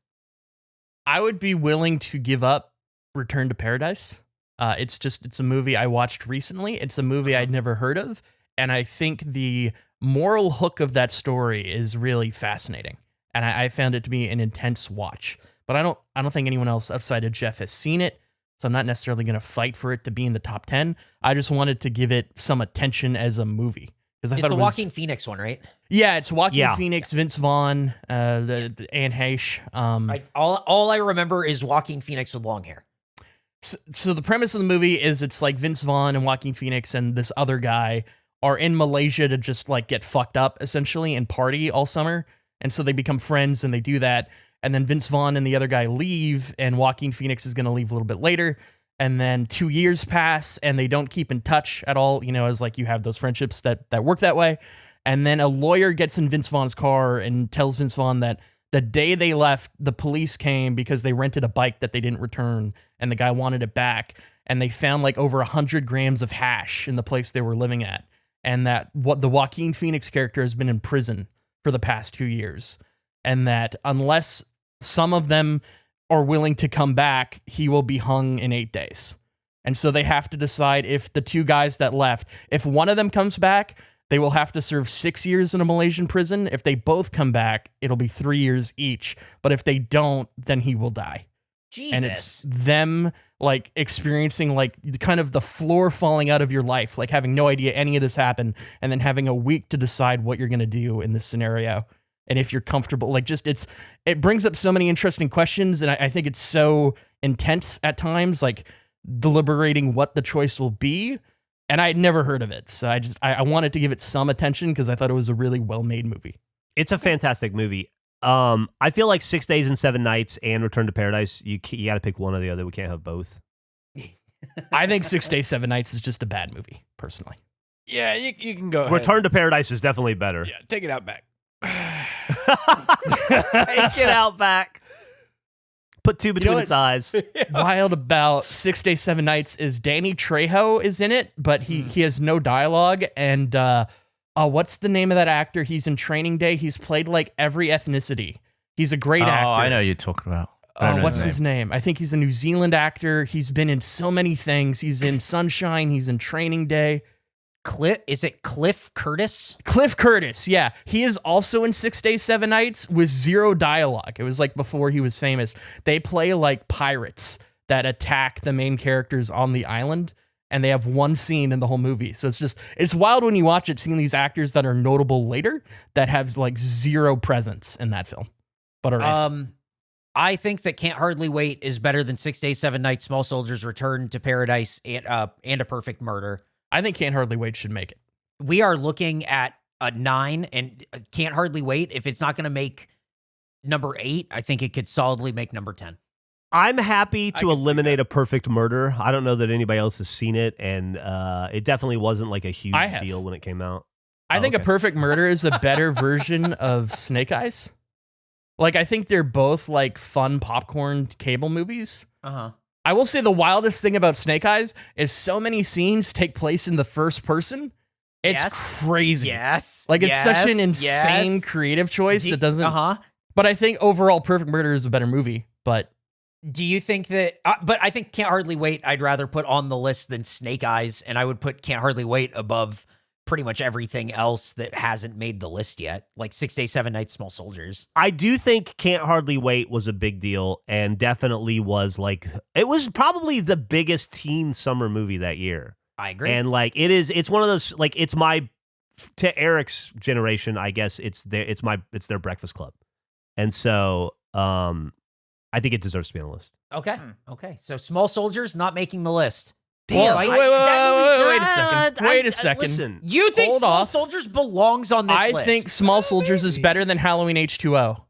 I would be willing to give up Return to Paradise. It's a movie I watched recently. It's a movie I'd never heard of, and I think the moral hook of that story is really fascinating, and I found it to be an intense watch. But I don't think anyone else outside of Geoff has seen it, so I'm not necessarily going to fight for it to be in the top 10. I just wanted to give it some attention as a movie. It's the Joaquin Phoenix one, right? Yeah, it's Joaquin Phoenix, Vince Vaughn, the Anne Heche. All I remember is Joaquin Phoenix with long hair. So the premise of the movie is it's like Vince Vaughn and Joaquin Phoenix and this other guy are in Malaysia to just like get fucked up essentially and party all summer. And so they become friends and they do that. And then Vince Vaughn and the other guy leave, and Joaquin Phoenix is going to leave a little bit later. And then 2 years pass and they don't keep in touch at all, as like you have those friendships that work that way. And then a lawyer gets in Vince Vaughn's car and tells Vince Vaughn that the day they left, the police came because they rented a bike that they didn't return and the guy wanted it back. And they found like over 100 grams of hash in the place they were living at. And that the Joaquin Phoenix character has been in prison for the past 2 years. And that unless some of them are willing to come back, he will be hung in 8 days. And so they have to decide if the two guys that left, if one of them comes back, they will have to serve 6 years in a Malaysian prison. If they both come back, it'll be 3 years each. But if they don't, then he will die. Jesus. And it's them like experiencing like kind of the floor falling out of your life, like having no idea any of this happened, and then having a week to decide what you're going to do in this scenario. And if you're comfortable, like it brings up so many interesting questions. And I think it's so intense at times, like deliberating what the choice will be. And I had never heard of it. So I wanted to give it some attention because I thought it was a really well-made movie. It's a fantastic movie. I feel like 6 Days and 7 Nights and Return to Paradise, you got to pick one or the other. We can't have both. I think 6 Days, 7 Nights is just a bad movie, personally. Yeah, you can go ahead. Return to Paradise is definitely better. Yeah, take it out back. Take it out back. Put two between its eyes. Wild about 6 Days, 7 Nights is Danny Trejo is in it, but he has no dialogue. And what's the name of that actor? He's in Training Day. He's played like every ethnicity. He's a great actor. Oh, I know you're talking about. What's his name? I think he's a New Zealand actor. He's been in so many things. He's in Sunshine. He's in Training Day. Is it Cliff Curtis? Cliff Curtis, yeah. He is also in 6 Days, 7 Nights with zero dialogue. It was like before he was famous. They play like pirates that attack the main characters on the island, and they have one scene in the whole movie. So it's wild when you watch it, seeing these actors that are notable later that have like zero presence in that film. But I think that Can't Hardly Wait is better than 6 Days, 7 Nights, Small Soldiers, Return to Paradise, and A Perfect Murder. I think Can't Hardly Wait should make it. We are looking at a 9, and Can't Hardly Wait. If it's not going to make number 8, I think it could solidly make number 10. I'm happy to eliminate A Perfect Murder. I don't know that anybody else has seen it, and it definitely wasn't like a huge deal when it came out. I think A Perfect Murder is a better version of Snake Eyes. Like, I think they're both like fun popcorn cable movies. Uh-huh. I will say the wildest thing about Snake Eyes is so many scenes take place in the first person. It's crazy. Yes. Like, it's such an insane creative choice that doesn't... Uh-huh. But I think overall Perfect Murder is a better movie, but... Do you think that... but I think Can't Hardly Wait I'd rather put on the list than Snake Eyes, and I would put Can't Hardly Wait above pretty much everything else that hasn't made the list yet, like 6 Days, 7 Nights, Small Soldiers. I do think Can't Hardly Wait was a big deal, and definitely was like... It was probably the biggest teen summer movie that year. I agree. And like it's one of those, like, it's my... To Eric's generation, I guess it's their Breakfast Club. And so... I think it deserves to be on the list. Okay. Okay. So Small Soldiers not making the list. Damn. Wait a second. Listen, You think Hold Small off. Soldiers belongs on this list? I think Small Soldiers is better than Halloween H2O.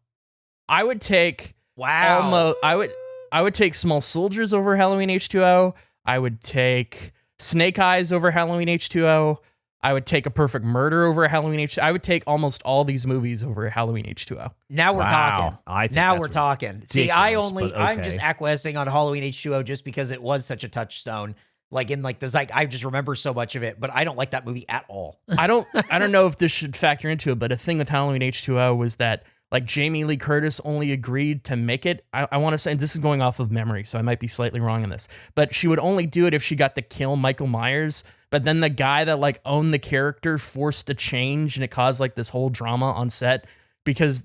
I would take... Wow. I would take Small Soldiers over Halloween H2O. I would take Snake Eyes over Halloween H2O. I would take A Perfect Murder over Halloween H2O. I would take almost all these movies over Halloween H2O. Now we're talking. I think now that's we're talking. See, ridiculous, I'm just acquiescing on Halloween H2O just because it was such a touchstone. Like in like the I just remember so much of it, but I don't like that movie at all. I don't know if this should factor into it, but a thing with Halloween H2O was that like Jamie Lee Curtis only agreed to make it. I want to say, and this is going off of memory, so I might be slightly wrong in this, but she would only do it if she got to kill Michael Myers. But then the guy that like owned the character forced a change, and it caused like this whole drama on set because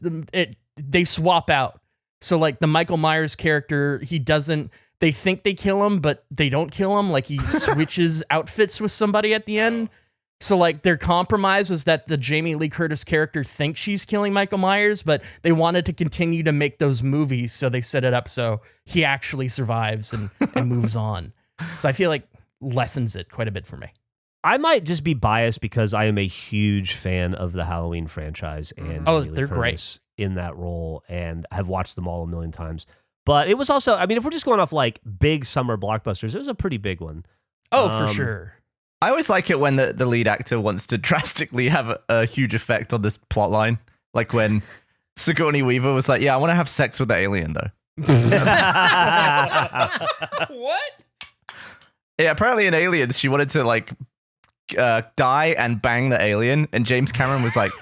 they swap out. So like the Michael Myers character, they think they kill him, but they don't kill him. Like he switches outfits with somebody at the end. So like their compromise was that the Jamie Lee Curtis character thinks she's killing Michael Myers, but they wanted to continue to make those movies. So they set it up so he actually survives and moves on. So I feel like lessens it quite a bit for me. I might just be biased because I am a huge fan of the Halloween franchise and Jamie Lee they're Curtis in that role and have watched them all a million times. But it was also, I mean, if we're just going off like big summer blockbusters, it was a pretty big one. Oh, for sure. I always like it when the lead actor wants to drastically have a huge effect on this plot line. Like when Sigourney Weaver was like, yeah, I want to have sex with the alien, though. What? Yeah, apparently in Aliens, she wanted to like die and bang the alien. And James Cameron was like,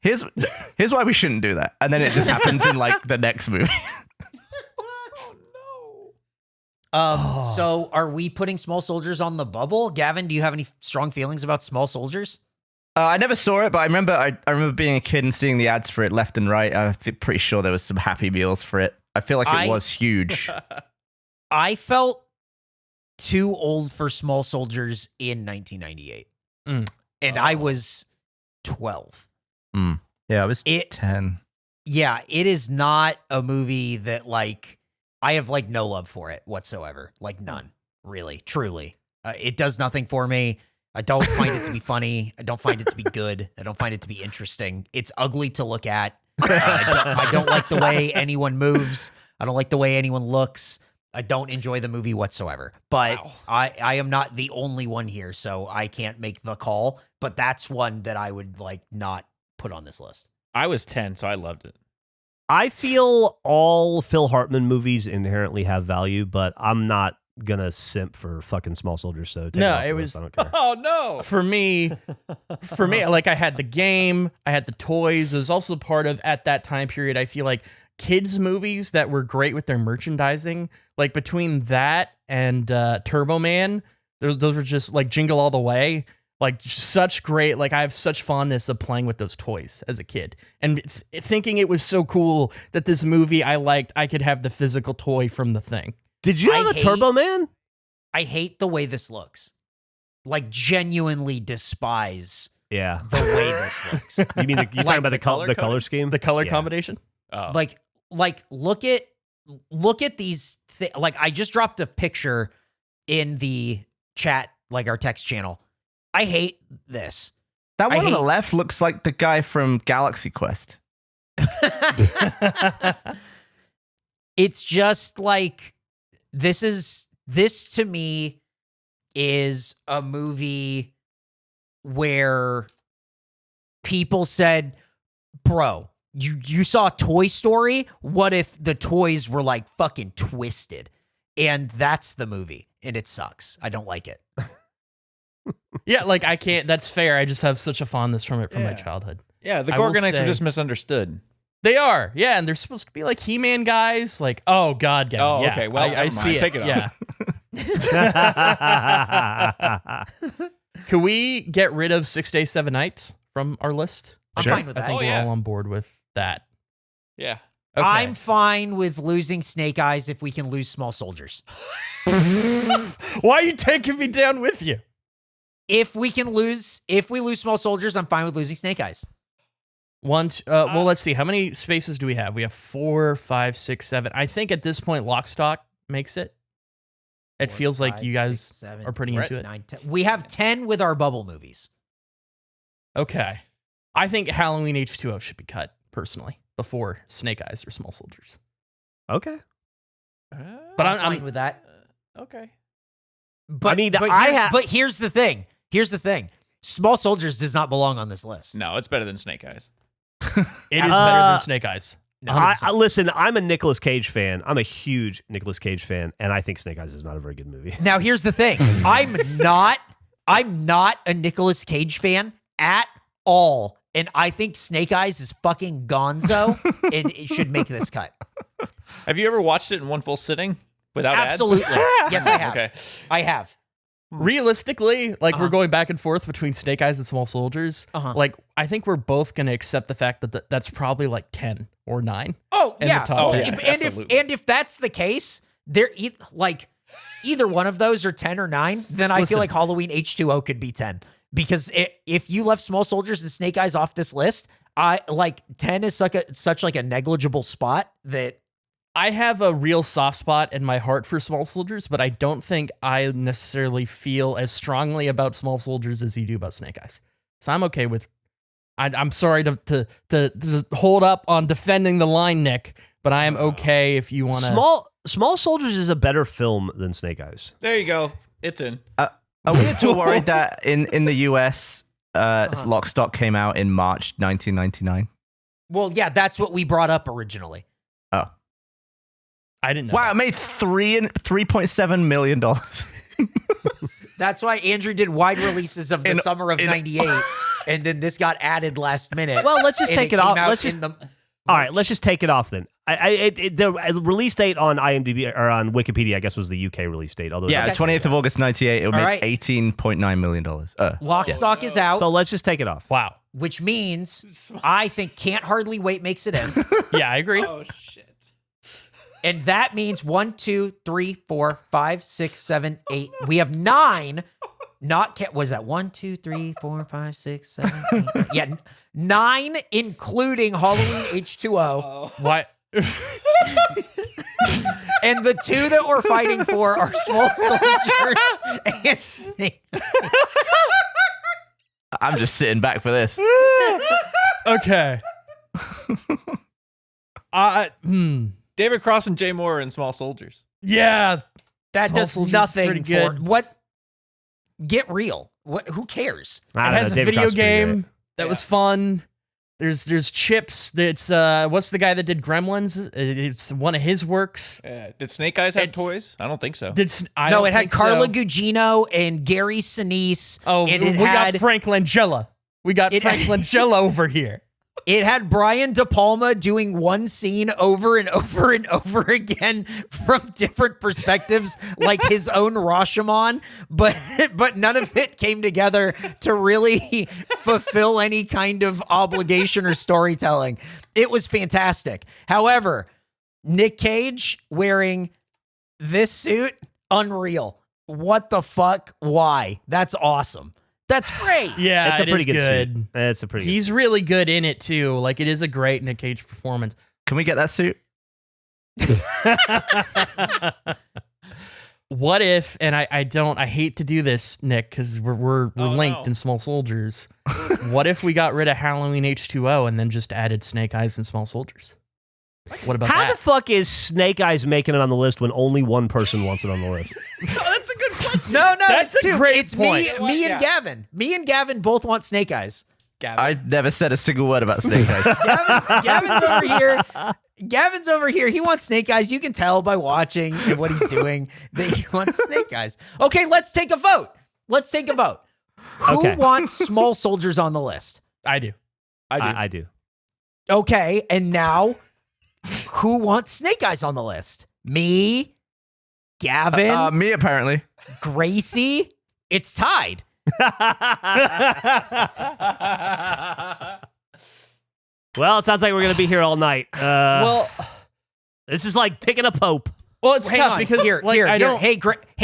here's why we shouldn't do that. And then it just happens in like the next movie. So are we putting Small Soldiers on the bubble? Gavin, do you have any strong feelings about Small Soldiers? I never saw it, but I remember being a kid and seeing the ads for it left and right. I'm pretty sure there was some Happy Meals for it. I feel like it was huge. I felt too old for Small Soldiers in 1998. And I was 12. Yeah, I was 10. Yeah, it is not a movie that like I have like no love for it whatsoever. Like none, really, truly. It does nothing for me. I don't find it to be funny. I don't find it to be good. I don't find it to be interesting. It's ugly to look at. I don't like the way anyone moves. I don't like the way anyone looks. I don't enjoy the movie whatsoever. But I am not the only one here, so I can't make the call. But that's one that I would like not put on this list. I was 10, so I loved it. I feel all Phil Hartman movies inherently have value, but I'm not gonna simp for fucking Small Soldiers. So take it off the list. I don't care. Oh no! For me, like I had the game, I had the toys. It was also part of at that time period. I feel like kids movies that were great with their merchandising, like between that and Turbo Man, those were just like Jingle All the Way. Like such great, like I have such fondness of playing with those toys as a kid and thinking it was so cool that this movie I liked, I could have the physical toy from the thing. Did you have a Turbo Man? I hate the way this looks. Like genuinely despise the way this looks. You mean you're talking about the color scheme? The color combination? Oh. Like look at these like I just dropped a picture in the chat, like our text channel. I hate this. That one on the left looks like the guy from Galaxy Quest. It's just like this to me is a movie where people said, bro, you saw Toy Story? What if the toys were like fucking twisted? And that's the movie. And it sucks. I don't like it. Yeah, like I can't. That's fair. I just have such a fondness from it from my childhood. Yeah, the Gorgonites are just misunderstood. They are. Yeah, and they're supposed to be like He-Man guys. Like, oh god, Gavin. Oh, yeah, okay. Well, I see it. Take it off. Yeah. Can we get rid of 6 Days, 7 Nights from our list? I'm fine with that. I think we're all on board with that. Yeah. Okay. I'm fine with losing Snake Eyes if we can lose Small Soldiers. Why are you taking me down with you? If we lose Small Soldiers, I'm fine with losing Snake Eyes. Well, let's see. How many spaces do we have? We have 4, 5, 6, 7. I think at this point, Lock, Stock makes it. It 4, feels like 5, you guys 6, 7, are pretty into it. 9, 10. We have 10 with our bubble movies. Okay. I think Halloween H2O should be cut, personally, before Snake Eyes or Small Soldiers. Okay. But I'm fine with that. Okay. But I mean, but here's the thing. Small Soldiers does not belong on this list. No, it's better than Snake Eyes. It is better than Snake Eyes. Listen, I'm a Nicolas Cage fan. I'm a huge Nicolas Cage fan, and I think Snake Eyes is not a very good movie. Now, here's the thing. I'm not a Nicolas Cage fan at all. and I think Snake Eyes is fucking gonzo, and it should make this cut. Have you ever watched it in one full sitting without Absolutely. ads? Yes, I have. Okay. I have. Realistically, like we're going back and forth between Snake Eyes and Small Soldiers. Like I think we're both going to accept the fact that that's probably like 10 or 9. Oh, in yeah. the top 10. And if that's the case, like either one of those are 10 or 9, then I feel like Halloween H2O could be 10. Because if you left Small Soldiers and Snake Eyes off this list, I like 10 is such like a negligible spot that I have a real soft spot in my heart for Small Soldiers, but I don't think I necessarily feel as strongly about Small Soldiers as you do about Snake Eyes. So I'm okay with. I'm sorry to hold up on defending the line, Nick, but I am okay if you want to. Small Soldiers is a better film than Snake Eyes. There you go. It's in. Are we at all worried that in the US, Lock, Stock came out in March 1999? well, yeah, that's what we brought up originally. Oh. I didn't know. Wow, it made $3.7 million. That's why Andrew did wide releases of the summer of 98, and then this got added last minute. Well, let's just take it off. All right, let's just take it off then. The release date on IMDb or on Wikipedia, I guess, was the UK release date. Although 28th of August 98, it made right. $18.9 million. Lock, Stock is out, so let's just take it off. Wow. which means I think Can't Hardly Wait makes it in. Yeah, I agree. Oh, shit. And that means 1, 2, 3, 4, 5, 6, 7, 8. We have 9. Was that 1, 2, 3, 4, 5, 6, 7, 8? Yeah, 9, including Halloween H2O. Why? And the 2 that we're fighting for are Small Soldiers and Snake. I'm just sitting back for this. Okay. David Cross and Jay Moore in Small Soldiers. Yeah. That Small does Soldiers is nothing pretty for good. what? Get real. What? Who cares? It has a video game that was fun. There's Chips. It's what's the guy that did Gremlins? It's one of his works. Did Snake Eyes have toys? I don't think so. No, it had Carla Gugino and Gary Sinise. Oh, and we got Frank Langella. We got Frank Langella over here. It had Brian De Palma doing one scene over and over and over again from different perspectives, like his own Rashomon, but none of it came together to really fulfill any kind of obligation or storytelling. It was fantastic. However, Nick Cage wearing this suit, unreal. What the fuck? Why? That's awesome. That's great. Yeah, it's a pretty good good. suit. It's a pretty. He's good really good in it too. Like it is a great Nick Cage performance. Can we get that suit? What if? And I hate to do this, Nick, because we're linked in Small Soldiers. What if we got rid of Halloween H2O and then just added Snake Eyes and Small Soldiers? What about How that? the fuck is Snake Eyes making it on the list when only one person wants it on the list? That's a good question. No, That's it's a two. great It's point. me and Gavin. Me and Gavin both want Snake Eyes. Gavin. I never said a single word about Snake Eyes. Gavin's over here. Gavin over here. He wants Snake Eyes. You can tell by watching and what he's doing that he wants Snake Eyes. Okay, let's take a vote. Who Okay. wants Small Soldiers on the list? I do. I do. Okay, and now who wants Snake Eyes on the list? Me, Gavin, Me, apparently. Gracie. It's tied. Well, it sounds like we're gonna be here all night. Well, This is like picking a pope. it's Hang tough on. because Here. I don't. Hey,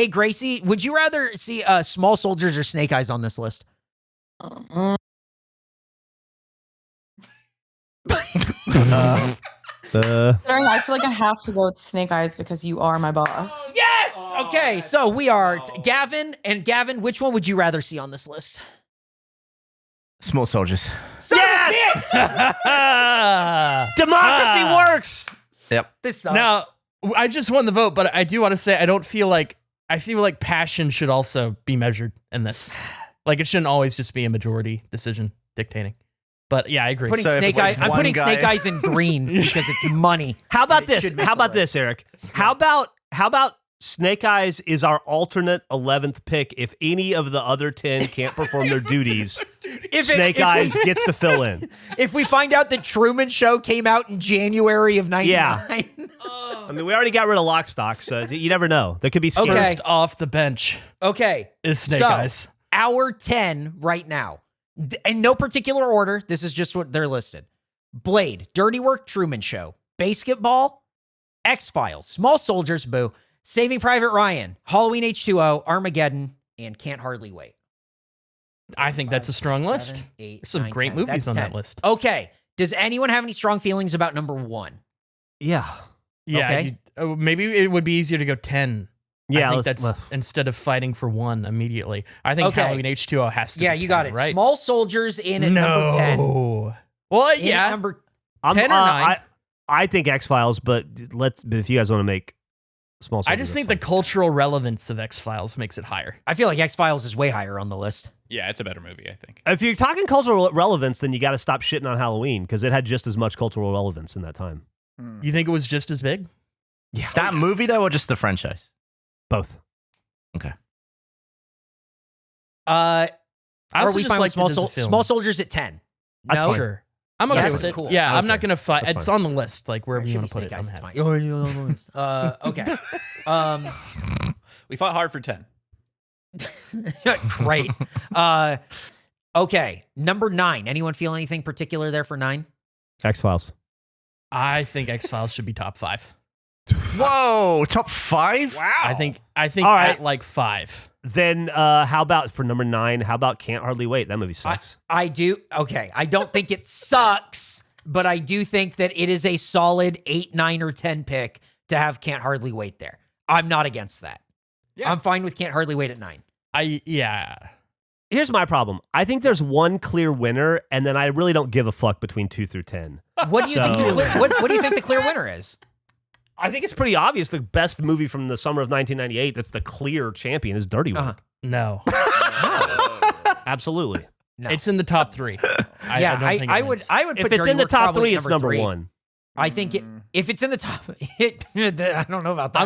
Gracie, would you rather see Small Soldiers or Snake Eyes on this list? Considering I feel like I have to go with Snake Eyes because you are my boss. Yes. Okay, so we are Gavin and Gavin. Which one would you rather see on this list? Small Soldiers. Democracy works. Yep. This sucks. Now, I just won the vote, but I do want to say I feel like passion should also be measured in this. Like it shouldn't always just be a majority decision dictating. But yeah, I agree. putting So if Snake it's Eye, I'm one putting guy- Snake Eyes in green because it's money. How about It this? should make How the about list. this, Eric? How about Snake Eyes is our alternate 11th pick. If any of the other 10 can't perform their duties, Snake Eyes gets to fill in. If we find out the Truman Show came out in January of 99. Yeah. I mean, we already got rid of Lock, Stock, so you never know. There could be Okay. First off the bench Okay. is Snake So, Eyes. Our 10 right now, in no particular order, this is just what they're listed. Blade, Dirty Work, Truman Show, Basketball, X-Files, Small Soldiers, Boo, Saving Private Ryan, Halloween H2O, Armageddon, and Can't Hardly Wait. I think that's a strong list. 7, 8, There's some 9, great 10. movies That's on 10. that list. Okay. Does anyone have any strong feelings about number 1? Yeah. Yeah, Okay. maybe it would be easier to go 10. Yeah, I think that's instead of fighting for 1 immediately. I think Okay. Halloween H2O has to. Yeah, be you 10, got it. Right? Small Soldiers in at number 10. No. Well, In at yeah. number 10 or 9. I think X-Files, but if you guys want to make Small Soldiers, I just think the cultural relevance of X-Files makes it higher. I feel like X-Files is way higher on the list. Yeah, it's a better movie, I think. If you're talking cultural relevance, then you got to stop shitting on Halloween because it had just as much cultural relevance in that time. You think it was just as big? Yeah. That movie, though, or just the franchise? Both. Okay. I Are also we just fine with liked it as a film. Small Soldiers at 10? That's No? fine. Sure. I'm okay Yes, with it. cool. Yeah, I'm not Okay. going to fight. That's It's fine. on the list, like wherever It you should want be to put Snake it. Eyes, I'm it's happy. fine. Oh, you're on the list. Okay. We fought hard for 10. Great. Okay. Number 9. Anyone feel anything particular there for 9? X-Files. I think X-Files should be top 5. Whoa, top 5? Wow. I think All right. at like 5. Then how about for number 9? How about Can't Hardly Wait? That movie sucks. I do. Okay. I don't think it sucks, but I do think that it is a solid 8, 9, or 10 pick to have Can't Hardly Wait there. I'm not against that. Yeah. I'm fine with Can't Hardly Wait at 9. Here's my problem. I think there's one clear winner, and then I really don't give a fuck between 2 through 10. What do you think? So- What do you think the clear winner is? I think it's pretty obvious the best movie from the summer of 1998 that's the clear champion is Dirty Work. Uh-huh. No. Absolutely. No. It's in the top 3. I don't think I it would. is. I would. Put If it's Dirty in the Work top probably 3, at it's number 3. 1. I think if it's in the top, I don't know about that.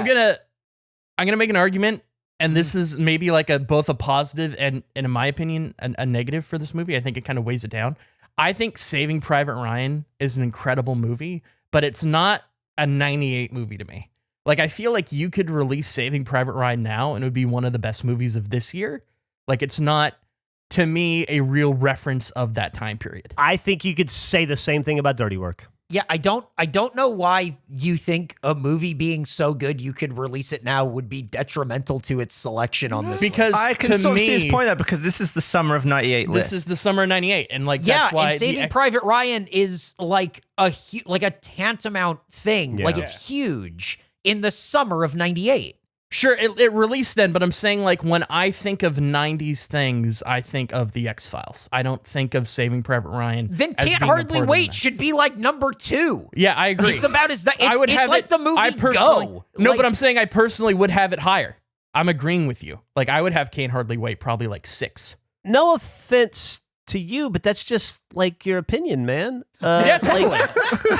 I'm gonna make an argument, and this is maybe like both a positive and in my opinion, a negative for this movie. I think it kind of weighs it down. I think Saving Private Ryan is an incredible movie, but it's not a 98 movie to me. Like, I feel like you could release Saving Private Ryan now and it would be one of the best movies of this year. Like, it's not, to me, a real reference of that time period. I think you could say the same thing about Dirty Work. Yeah, I don't know why you think a movie being so good you could release it now would be detrimental to its selection on this Because list. I can to sort of see me, his point there because this is the summer of 98 list. this is the summer of 98. And like, Yeah, that's why and Saving Private Ryan is like a tantamount thing. Yeah. Like, it's huge in the summer of 98. Sure, it released then, but I'm saying, like, when I think of 90s things, I think of the X-Files. I don't think of Saving Private Ryan. Then as Can't being a Hardly part of Wait the should 90s. be like number 2. Yeah, I agree. It's about as I would it's have like it, the movie I personally, Go. No, Like, but I'm saying I personally would have it higher. I'm agreeing with you. Like, I would have Can't Hardly Wait probably like 6. No offense to you, but that's just like your opinion, man. Yeah, totally. Like,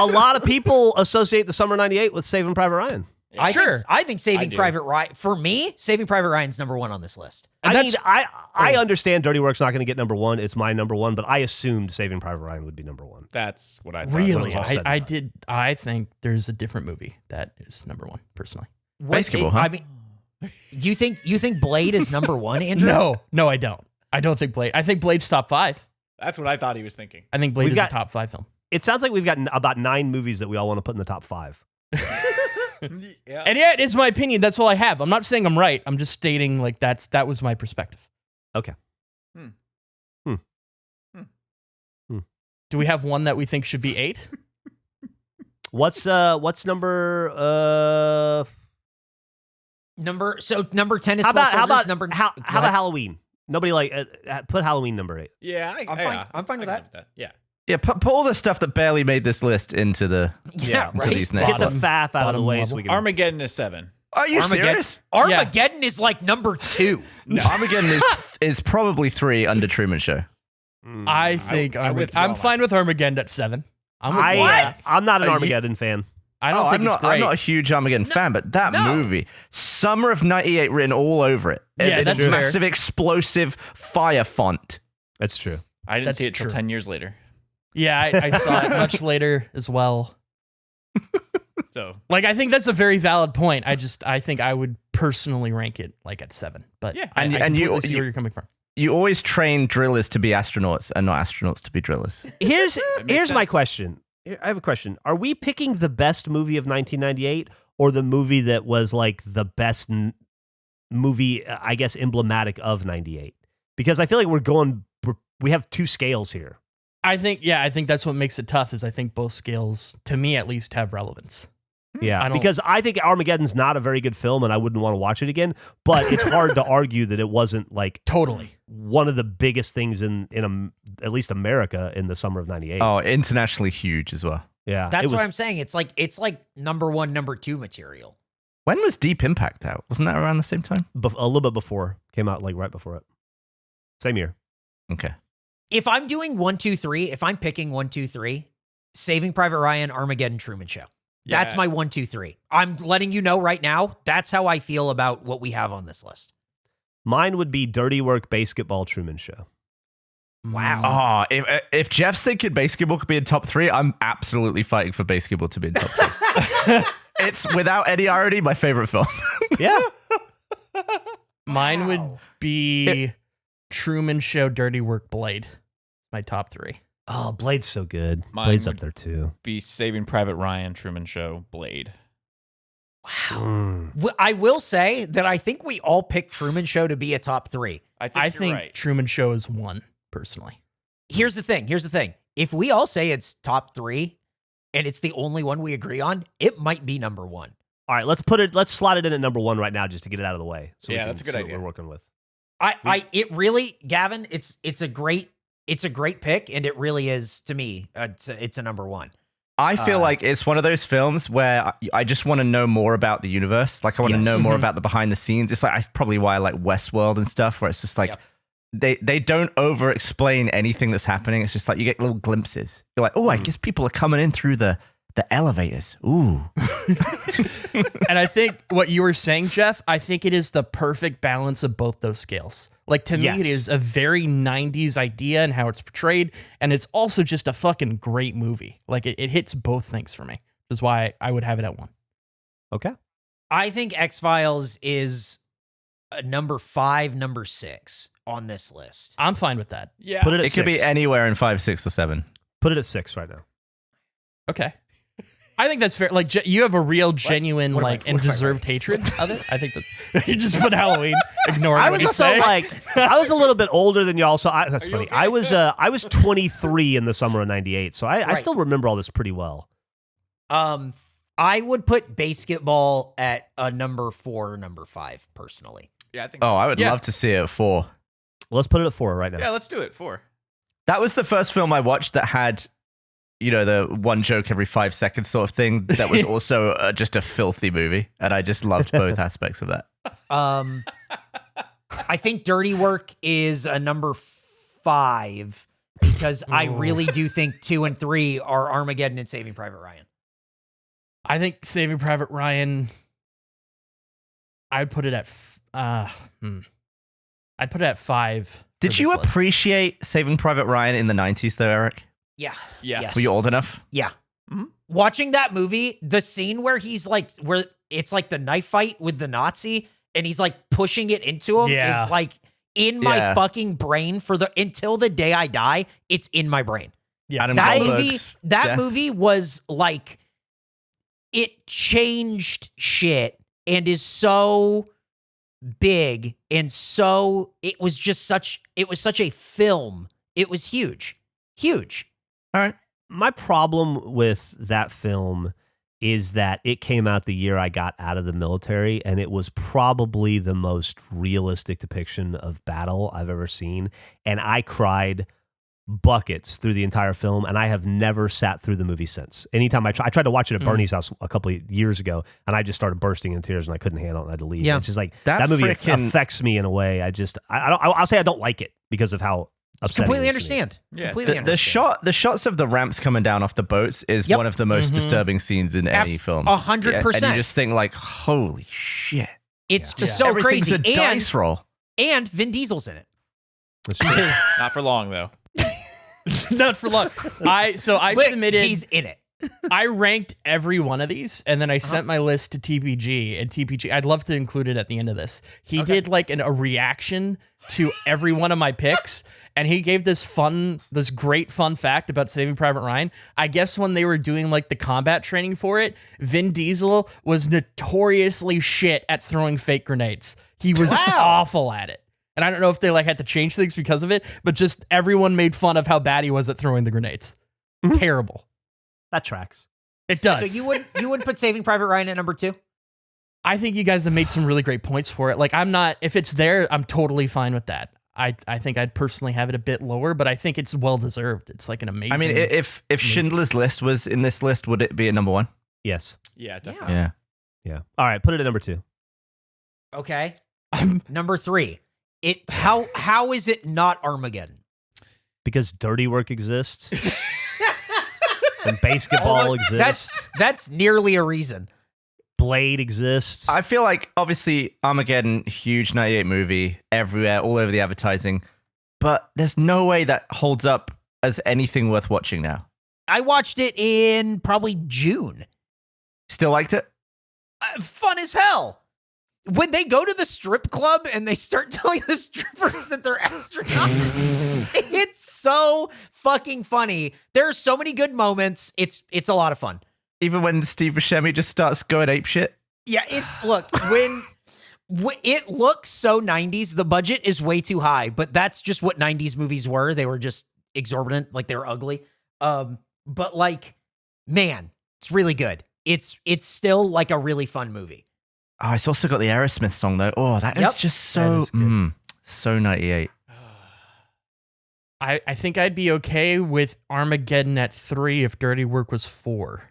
a lot of people associate the summer of 98 with Saving Private Ryan. I think Saving do. Private Ryan, for me, Saving Private Ryan's number 1 on this list. I mean, I understand Dirty Work's not going to get number 1. It's my number 1, but I assumed Saving Private Ryan would be number 1. That's what I thought. Really? all said and I done. did. I think there's a different movie that is number 1, personally. Basketball, huh? I mean, you think Blade is number 1, Andrew? No, I don't. I don't think Blade. I think Blade's top 5. That's what I thought he was thinking. I think Blade We've is got- a top 5 film. It sounds like we've got about 9 movies that we all want to put in the top 5. Yeah. And yeah, it is my opinion. That's all I have. I'm not saying I'm right. I'm just stating like that was my perspective. Okay. Do we have one that we think should be 8? What's number Number 10 is how about Small Soldiers, how Go about ahead. Halloween? Nobody like put Halloween number 8. Yeah, I'm fine with I that. can live Yeah. Yeah, put all the stuff that barely made this list into the. Yeah, into right. these next Get the ones. faff out of the bottom way so level. we can Armageddon is 7. Are you Armageddon. serious? Armageddon is like number 2. No, Armageddon is probably 3 under Truman Show. I think I withdraw I'm my- fine with Armageddon at 7. I'm with I, you. I'm not an Are you- Armageddon fan. I don't think it's great. I'm not a huge Armageddon fan, but that movie, Summer of '98, written all over it. Yeah, It's that's a fair. massive explosive fire font. That's true. I didn't That's see it till true. 10 years later. Yeah, I saw it much later as well. So Like, I think that's a very valid point. I think I would personally rank it like at 7. But Yeah. I And completely you- see where you're coming from. You always train drillers to be astronauts and not astronauts to be drillers. Here's makes my sense. question. I have a question. Are we picking the best movie of 1998 or the movie that was like the best movie, I guess, emblematic of 98? Because I feel like we have two scales here. I think that's what makes it tough is I think both scales, to me at least, have relevance. Yeah, I don't- because I think Armageddon's not a very good film and I wouldn't want to watch it again, but it's hard to argue that it wasn't like Totally. one of the biggest things in at least America in the summer of 98. Oh, internationally huge as well. Yeah. That's it was, what I'm saying. It's like number 1, number 2 material. When was Deep Impact out? Wasn't that around the same time? a little bit before, came out like right before it. Same year. Okay. If I'm doing 1, 2, 3, if I'm picking 1, 2, 3, Saving Private Ryan, Armageddon, Truman Show. That's Yeah. my 1, 2, 3. I'm letting you know right now. That's how I feel about what we have on this list. Mine would be Dirty Work, Basketball, Truman Show. Wow. Oh, if Jeff's thinking Basketball could be in top 3, I'm absolutely fighting for Basketball to be in top 3. It's, without any irony, my favorite film. Yeah. Mine would be Truman Show, Dirty Work, Blade. My top 3. Oh, Blade's so good. Mine Blade's up would- there too. be Saving Private Ryan, Truman Show, Blade. I will say that I think we all picked Truman Show to be a top 3. I you're think right. Truman Show is 1, personally. Here's the thing. If we all say it's top 3 and it's the only one we agree on, it might be number 1. All right, let's slot it in at number 1 right now just to get it out of the way. So we Yeah, can that's a good see what idea. we're working with. It really, Gavin, it's a great pick, and it really is to me. It's a number 1. I feel like it's one of those films where I just want to know more about the universe. Like I want to know more about the behind the scenes. It's like probably why I like Westworld and stuff, where it's just like they don't over explain anything that's happening. It's just like you get little glimpses. You're like, oh, I guess people are coming in through the elevators. Ooh. And I think what you were saying, Jeff, I think it is the perfect balance of both those scales. Like, to me, Yes. it is a very 90s idea and how it's portrayed, and it's also just a fucking great movie. Like, it hits both things for me, which is why I would have it at 1. Okay. I think X-Files is a number 5, number 6 on this list. I'm fine with that. Yeah. Put it at It could be 6. anywhere in 5, 6, or 7. Put it at 6 right now. Okay. I think that's fair. Like, you have a real, genuine, What am I- like, and what am I deserved hatred of it. I think that you just put Halloween, ignoring I what was you also say. like, I was a little bit older than y'all, so that's funny. I was 23 in the summer of '98, so I Right. still remember all this pretty well. I would put Basketball at a number 4 or number 5, personally. Yeah, I think Oh, so. I would Yeah. love to see it at 4. Let's put it at 4 right now. Yeah, let's do it. 4. That was the first film I watched that had, the one joke every 5 seconds sort of thing that was also just a filthy movie. And I just loved both aspects of that. I think Dirty Work is a number 5 because I really do think 2 and 3 are Armageddon and Saving Private Ryan. I think Saving Private Ryan, I'd put it at, I'd put it at 5. Did you appreciate Saving Private Ryan in the 90s, though, Eric? Yeah. Yeah. Yes. Were you old enough? Yeah. Watching that movie, the scene where where it's like the knife fight with the Nazi and he's like pushing it into him Yeah. is like in my Yeah. fucking brain until the day I die. It's in my brain. Yeah. Adam That Goldberg's death. movie was like, it changed shit and is so big and it was such a film. It was huge. All right. My problem with that film is that it came out the year I got out of the military, and it was probably the most realistic depiction of battle I've ever seen. And I cried buckets through the entire film, and I have never sat through the movie since. Anytime I tried to watch it at Bernie's house a couple of years ago, and I just started bursting into tears, and I couldn't handle it, and I had to leave. Yeah. It's just like That that movie frickin- affects me in a way. I'll say I don't like it because of how upsetting. Completely news to me. understand. Yeah. Completely The understand. the shots of the ramps coming down off the boats is Yep. one of the most disturbing scenes in any film. 100%. And you just think like, holy shit. It's just so Everything's crazy. a dice roll. And Vin Diesel's in it. That's true. Not for long though. Not for long. I Look, submitted. He's in it. I ranked every one of these, and then I sent my list to TPG. And TPG, I'd love to include it at the end of this. He did like a reaction to every one of my picks, and he gave this great fun fact about Saving Private Ryan. I guess when they were doing like the combat training for it, Vin Diesel was notoriously shit at throwing fake grenades. He was awful at it. And I don't know if they like had to change things because of it, but just everyone made fun of how bad he was at throwing the grenades. Terrible. That tracks. It does. So you wouldn't put Saving Private Ryan at number 2? I think you guys have made some really great points for it. Like, I'm not, if it's there, I'm totally fine with that. I think I'd personally have it a bit lower, but I think it's well deserved. It's like an amazing. I mean, if Schindler's List was in this list, would it be at number 1? Yes. Yeah, definitely. Yeah. All right, put it at number 2. Okay. Number 3. How is it not Armageddon? Because dirty work exists. And basketball exists. That's nearly a reason. Blade exists. I feel like, obviously, Armageddon, huge 98 movie, everywhere, all over the advertising. But there's no way that holds up as anything worth watching now. I watched it in probably June. Still liked it? Fun as hell. When they go to the strip club and they start telling the strippers that they're astronauts, it's so fucking funny. There are so many good moments. It's a lot of fun. Even when Steve Buscemi just starts going apeshit? Yeah, look, when it looks so 90s, the budget is way too high, but that's just what 90s movies were. They were just exorbitant, like they were ugly. But like, man, it's really good. It's still like a really fun movie. Oh, it's also got the Aerosmith song, though. Oh, that is just so, so 98. I think I'd be okay with Armageddon at 3 if Dirty Work was 4.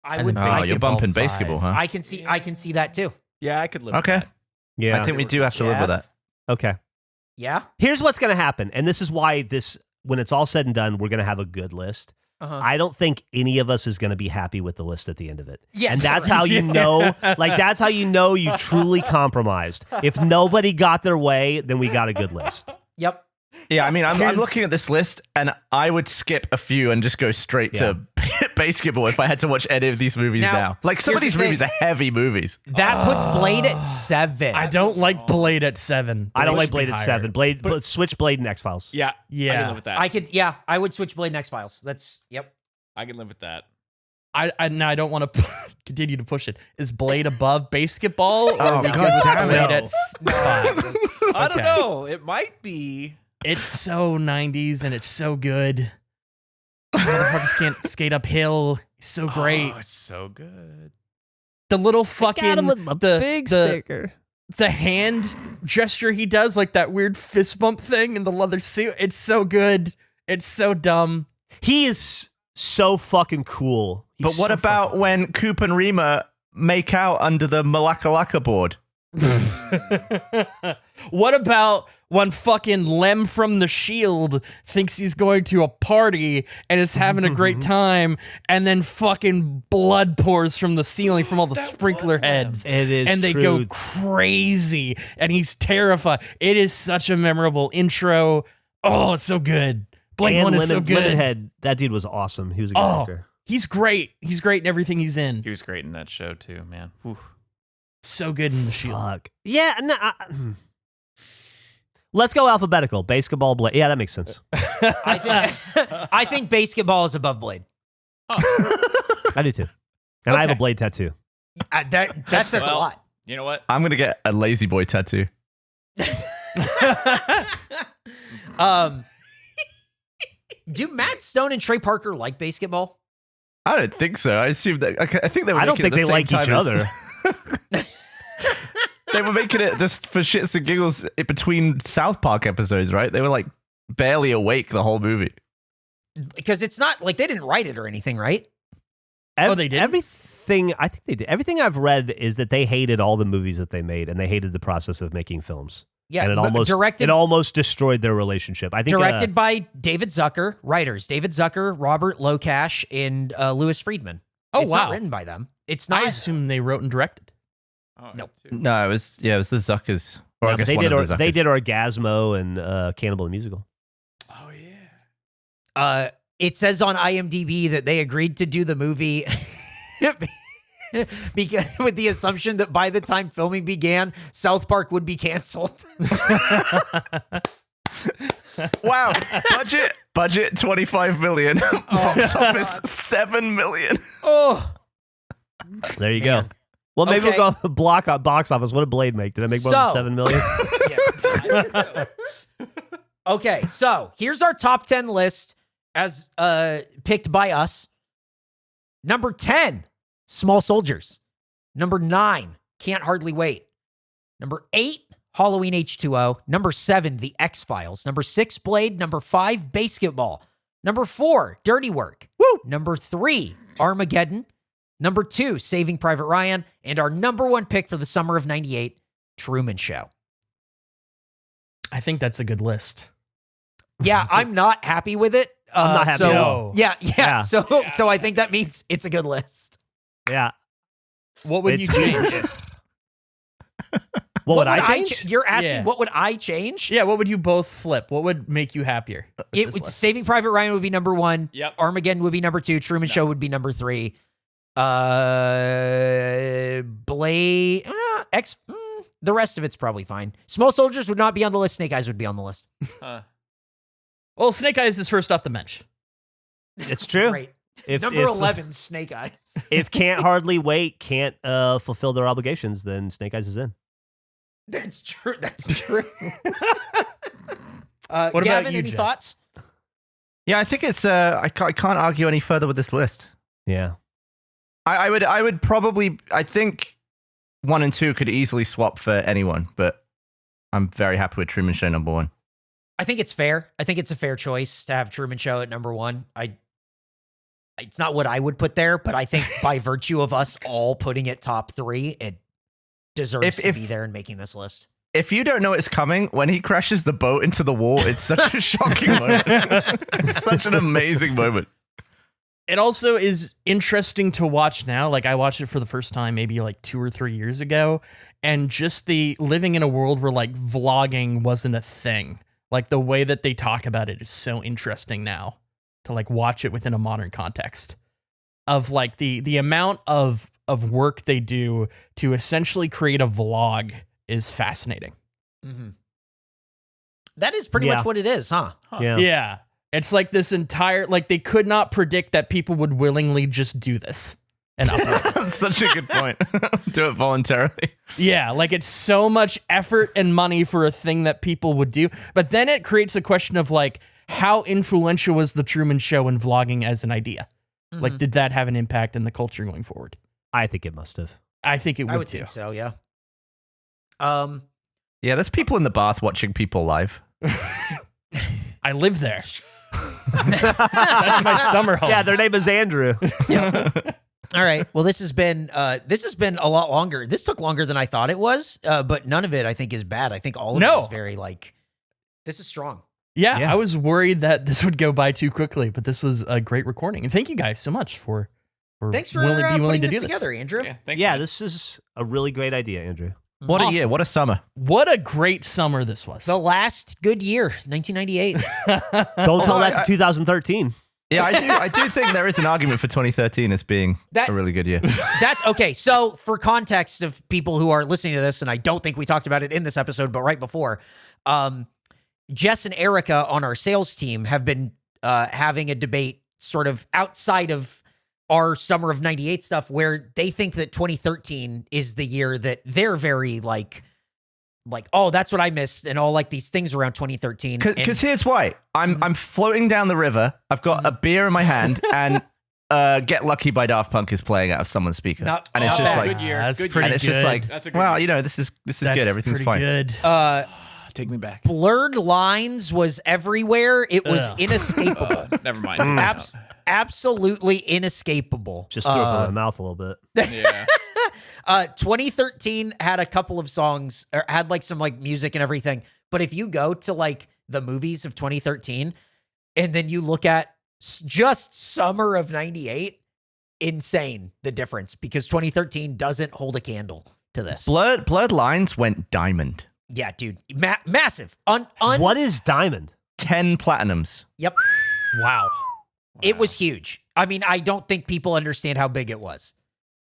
I would. Oh, you're bumping 5. basketball, huh? I can see that too. Yeah, I could live with Okay. that. Yeah. I think we do have to live with that. Okay. Yeah. Here's what's going to happen. And this is why when it's all said and done, we're going to have a good list. I don't think any of us is going to be happy with the list at the end of it. Yes, and that's how you know, that's how you know you truly compromised. If nobody got their way, then we got a good list. Yep. Yeah, I mean, I'm looking at this list, and I would skip a few and just go straight to basketball if I had to watch any of these movies now. Like, some of here's these the movies are heavy movies. That puts Blade at 7. I don't like Blade at 7. I don't like should Blade be at higher. 7. Switch Blade and X-Files. Yeah. I Yeah. can live with that. I would switch Blade and X-Files. I can live with that. Now I don't want to continue to push it. Is Blade above basketball? Or are we God good with damn it. Blade at 5? I don't Okay. know. It might be. It's so 90s and it's so good. Motherfuckers can't skate uphill. It's so great. Oh, it's so good. The little fucking big sticker. the hand gesture he does, like that weird fist bump thing in the leather suit. It's so good. It's so dumb. He is so fucking cool. He's But what so about fucking- when Coop and Rima make out under the Malaka Laka board? What about when fucking Lem from The Shield thinks he's going to a party and is having a great time, and then fucking blood pours from the ceiling from all the sprinkler heads? It is and they true. go crazy, and he's terrified. It is such a memorable intro. Oh, it's so good. Blade And 1 is so good. Lemonhead, that dude was awesome. He was a good Oh, actor. he's great. He's great in everything he's in. He was great in that show too, man. Whew. So good in The Shield. Fuck. Yeah. No, let's go alphabetical. Basketball, Blade. Yeah, that makes sense. I think basketball is above Blade. I do too. And I have a Blade tattoo. That says a Well, lot. You know what? I'm going to get a Lazy Boy tattoo. Do Matt Stone and Trey Parker like basketball? I don't think so. I assume that. I think they were. I don't making think it they at the like same each time other. They were making it just for shits and giggles between South Park episodes, right? They were like barely awake the whole movie. Because it's not like they didn't write it or anything, right? Oh, they did? Everything, I think they did. Everything I've read is that they hated all the movies that they made, and they hated the process of making films. and it almost destroyed their relationship. I think directed by David Zucker, writers David Zucker, Robert Locash, and Louis Friedman. It's not written by them. It's not. I assume they wrote and directed. Oh, No. No, it was the Zuckers. Or I Yeah, guess they one did. of the They Zuckers. did Orgasmo and Cannibal the Musical. Oh yeah. It says on IMDb that they agreed to do the movie because with the assumption that by the time filming began, South Park would be canceled. Wow, budget 25 million, box office 7 million. Oh, There you go. Well, maybe Okay. we'll go box office. What did Blade make? Did it make more than So- 7 million? okay. So here's our top 10 list as picked by us. Number 10, Small Soldiers. Number 9, Can't Hardly Wait. Number 8, Halloween H2O. Number 7, The X-Files. Number 6, Blade. Number 5, Basketball. Number 4, Dirty Work. Woo! Number 3, Armageddon. Number 2, Saving Private Ryan. And our number 1 pick for the summer of 98, Truman Show. I think that's a good list. Yeah, I'm not happy with it. I'm not happy so, at all. Yeah. So I think that means it's a good list. Yeah. What would you change? What would I change? You're asking Yeah. what would I change? Yeah, what would you both flip? What would make you happier? with It this would, list? Saving Private Ryan would be number 1. Yep. Armageddon would be number 2. Truman Show would be number 3. Blade, the rest of it's probably fine. Small Soldiers would not be on the list. Snake Eyes would be on the list. Well, Snake Eyes is first off the bench. It's true. Great. If, Number if, 11, Snake Eyes. If Can't Hardly Wait can't fulfill their obligations, then Snake Eyes is in. That's true. That's true. What about Gavin, you, any Geoff? thoughts? Yeah, I think it's. I can't argue any further with this list. Yeah. I would probably. I think 1 and 2 could easily swap for anyone, but I'm very happy with Truman Show number 1. I think it's fair. I think it's a fair choice to have Truman Show at number 1. It's not what I would put there, but I think by virtue of us all putting it top 3, it deserves to be there and making this list. If you don't know it's coming, when he crashes the boat into the wall, it's such a shocking moment. It's such an amazing moment. It also is interesting to watch now. Like, I watched it for the first time maybe like 2 or 3 years ago, and just the living in a world where like vlogging wasn't a thing. Like, the way that they talk about it is so interesting now to like watch it within a modern context of like the amount of work they do to essentially create a vlog is fascinating. Mm-hmm. That is pretty much what it is, huh? Yeah. Yeah. It's like this entire, like, they could not predict that people would willingly just do this and upload it. That's such a good point. Do it voluntarily. Yeah, like, it's so much effort and money for a thing that people would do. But then it creates a question of, like, how influential was the Truman Show in vlogging as an idea? Mm-hmm. Like, did that have an impact in the culture going forward? I think it must have. I think it would, I would too. think so, yeah. Yeah, there's people in the bath watching people live. I live there. That's my summer home. Yeah, their name is Andrew. All right. Well, this has been a lot longer. This took longer than I thought it was, but none of it I think is bad. I think all of it is very like, this is strong. Yeah, I was worried that this would go by too quickly, but this was a great recording. And thank you guys so much for Thanks for being willing putting to this do together, this. Andrew. Yeah, thanks, Yeah, man. this is a really great idea, Andrew. What a Awesome. year. What a summer. What a great summer this was. The last good year, 1998. Don't tell that to 2013. Yeah, I do think there is an argument for 2013 as being That- a really good year. That's okay. So, for context of people who are listening to this, and I don't think we talked about it in this episode, but right before, Jess and Erica on our sales team have been having a debate sort of outside of our summer of 98 stuff where they think that 2013 is the year that they're very like, oh, that's what I missed, and all like these things around 2013. Because here's why. I'm floating down the river. I've got a beer in my hand, and Get Lucky by Daft Punk is playing out of someone's speaker. And it's just like, good year. That's Good pretty year. and it's just good. like, That's a good well, one. you know, this is That's good. Everything's pretty fine. good. Take me back. Blurred Lines was everywhere. It was Ugh. inescapable. Never mind. Absolutely inescapable. Just threw up in my mouth a little bit. Yeah. 2013 had a couple of songs, or had like some like music and everything. But if you go to like the movies of 2013 and then you look at just summer of 98, insane the difference, because 2013 doesn't hold a candle to this. Blurred Lines went diamond. Yeah, dude. Massive. What is diamond? 10 platinums. Yep. Wow. It was huge. I mean, I don't think people understand how big it was.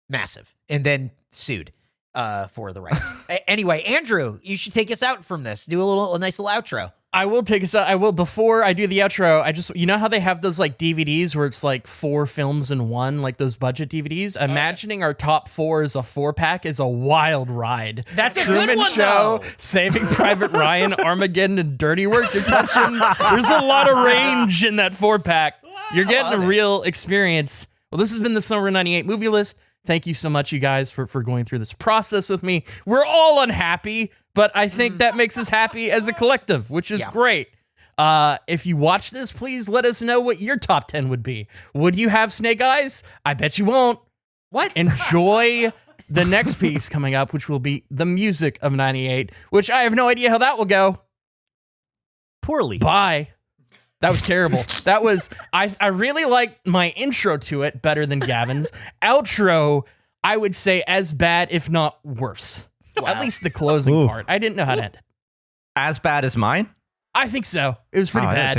Massive. And then sued for the rights. Anyway, Andrew, you should take us out from this. Do a nice little outro. I will take us out. I will, before I do the outro, you know how they have those like DVDs where it's like 4 films in one, like those budget DVDs? Imagining our top 4 as a 4-pack is a wild ride. That's a Truman good one, Show, though. Saving Private Ryan, Armageddon, and Dirty Work. You're touching. There's a lot of range in that 4-pack. You're getting a real experience. Well, this has been the Summer 98 movie list. Thank you so much, you guys, for going through this process with me. We're all unhappy, but I think that makes us happy as a collective, which is great. If you watch this, please let us know what your top 10 would be. Would you have snake eyes? I bet you won't. What? Enjoy the next piece coming up, which will be the music of 98, which I have no idea how that will go. Poorly. Bye. That was terrible. That was, I really liked my intro to it better than Gavin's. Outro, I would say as bad, if not worse. Wow. At least the closing part. I didn't know how to end it. As bad as mine? I think so. It was pretty bad.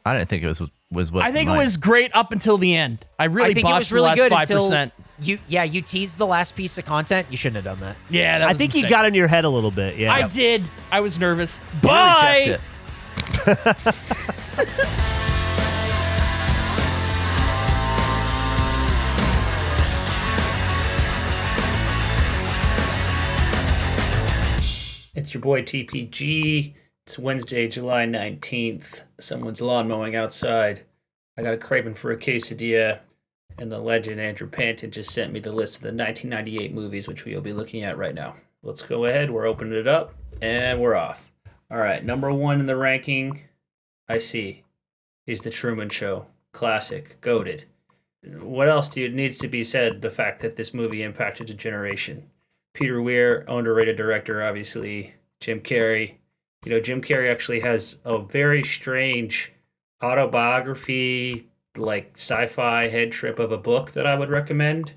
I didn't think it was worse. I think than it mine. was great up until the end. I really think it botched was really the good last 5%. until you teased the last piece of content. You shouldn't have done that. Yeah, that I was think insane. you got in your head a little bit. Yeah. I did. I was nervous. You really Bye. Jeffed it. It's your boy TPG. It's Wednesday, July 19th. Someone's lawn mowing outside. I got a craving for a quesadilla, and the legend Andrew Panton just sent me the list of the 1998 movies, which we'll be looking at right now. Let's go ahead. We're opening it up, and we're off. All right, number 1 in the ranking, I see, is The Truman Show. Classic. Goated. What else needs to be said? The fact that this movie impacted a generation. Peter Weir, underrated director, obviously. Jim Carrey. You know, Jim Carrey actually has a very strange autobiography, like sci-fi head trip of a book that I would recommend.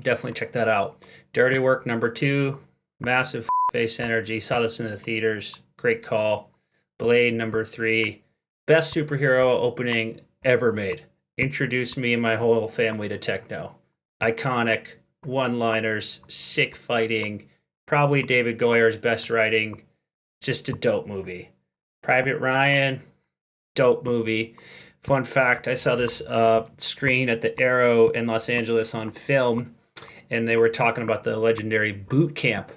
Definitely check that out. Dirty Work, number 2. Massive face energy. Saw this in the theaters. Great call. Blade, number 3. Best superhero opening ever made. Introduced me and my whole family to techno. Iconic. One-liners, sick fighting, probably David Goyer's best writing, just a dope movie. Private Ryan, dope movie. Fun fact, I saw this screen at the Arrow in Los Angeles on film, and they were talking about the legendary boot camp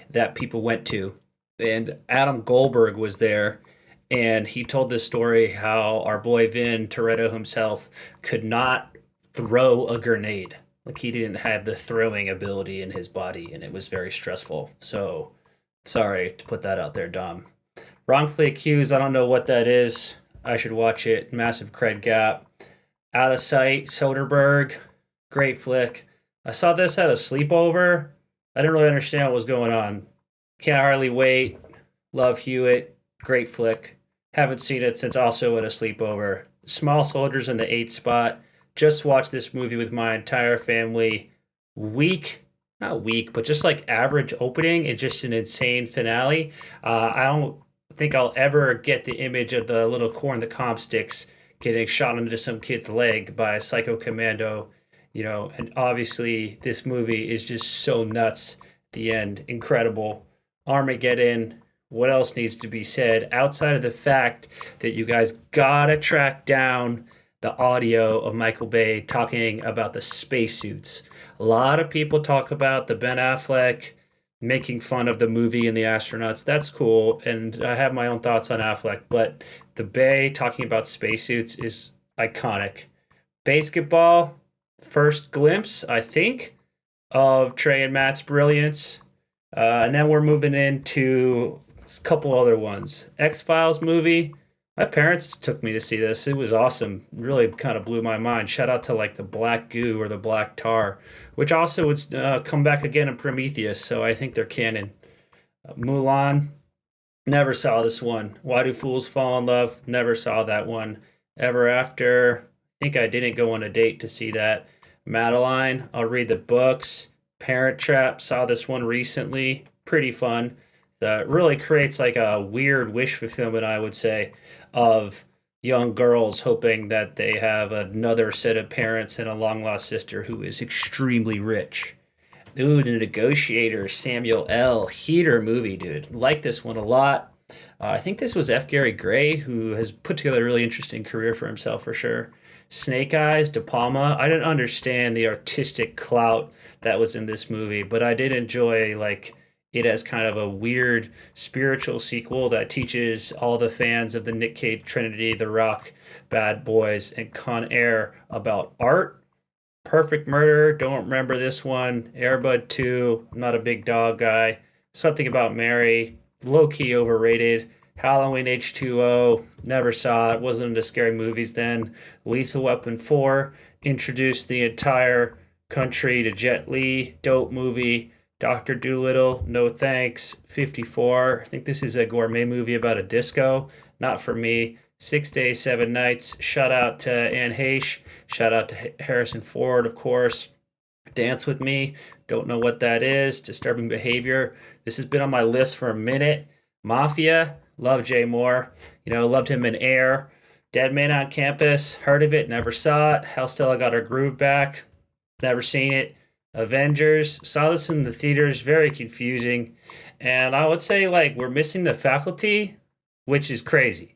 that people went to. And Adam Goldberg was there, and he told this story how our boy Vin Toretto himself could not throw a grenade. Like, he didn't have the throwing ability in his body, and it was very stressful. So, sorry to put that out there, Dom. Wrongfully Accused, I don't know what that is. I should watch it. Massive cred gap. Out of Sight, Soderbergh, great flick. I saw this at a sleepover. I didn't really understand what was going on. Can't Hardly Wait, Love Hewitt, great flick. Haven't seen it since also at a sleepover. Small Soldiers in the 8th spot. Just watched this movie with my entire family. Not weak, but just like average opening and just an insane finale. I don't think I'll ever get the image of the little corn the comp sticks getting shot into some kid's leg by a psycho commando, you know, and obviously this movie is just so nuts at the end. Incredible. Armageddon. What else needs to be said outside of the fact that you guys gotta track down the audio of Michael Bay talking about the spacesuits. A lot of people talk about the Ben Affleck making fun of the movie and the astronauts. That's cool, and I have my own thoughts on Affleck, but the Bay talking about spacesuits is iconic. Basketball, first glimpse, I think, of Trey and Matt's brilliance. And then we're moving into a couple other ones. X-Files movie, My parents took me to see this. It was awesome. Really kind of blew my mind. Shout out to like the black goo or the black tar, which also would come back again in Prometheus. So I think they're canon. Mulan, never saw this one. Why Do Fools Fall in Love? Never saw that one. Ever After, I think I didn't go on a date to see that. Madeline, I'll read the books. Parent Trap, saw this one recently. Pretty fun. That really creates like a weird wish fulfillment, I would say, of young girls hoping that they have another set of parents and a long lost sister who is extremely rich. Ooh, The Negotiator, Samuel L. Heater movie, dude. Like this one a lot. I think this was F. Gary Gray, who has put together a really interesting career for himself for sure. Snake Eyes, De Palma. I didn't understand the artistic clout that was in this movie, but I did enjoy like it as kind of a weird spiritual sequel that teaches all the fans of the Nick Cage Trinity, The Rock, Bad Boys, and Con Air about art. Perfect Murder, don't remember this one. Air Bud 2, I'm not a big dog guy. Something About Mary, low-key overrated. Halloween H2O, never saw it, wasn't into scary movies then. Lethal Weapon 4, introduced the entire country to Jet Li, dope movie. Dr. Dolittle, no thanks. 54, I think this is a gourmet movie about a disco, not for me. 6 Days, 7 Nights, shout out to Anne Heche, shout out to Harrison Ford, of course. Dance With Me, don't know what that is. Disturbing Behavior, this has been on my list for a minute. Mafia, love Jay Moore, loved him in Air. Dead Man on Campus, heard of it, never saw it. How Stella Got Her Groove Back, never seen it. Avengers, saw this in the theaters, very confusing. And I would say, like, we're missing The Faculty, which is crazy.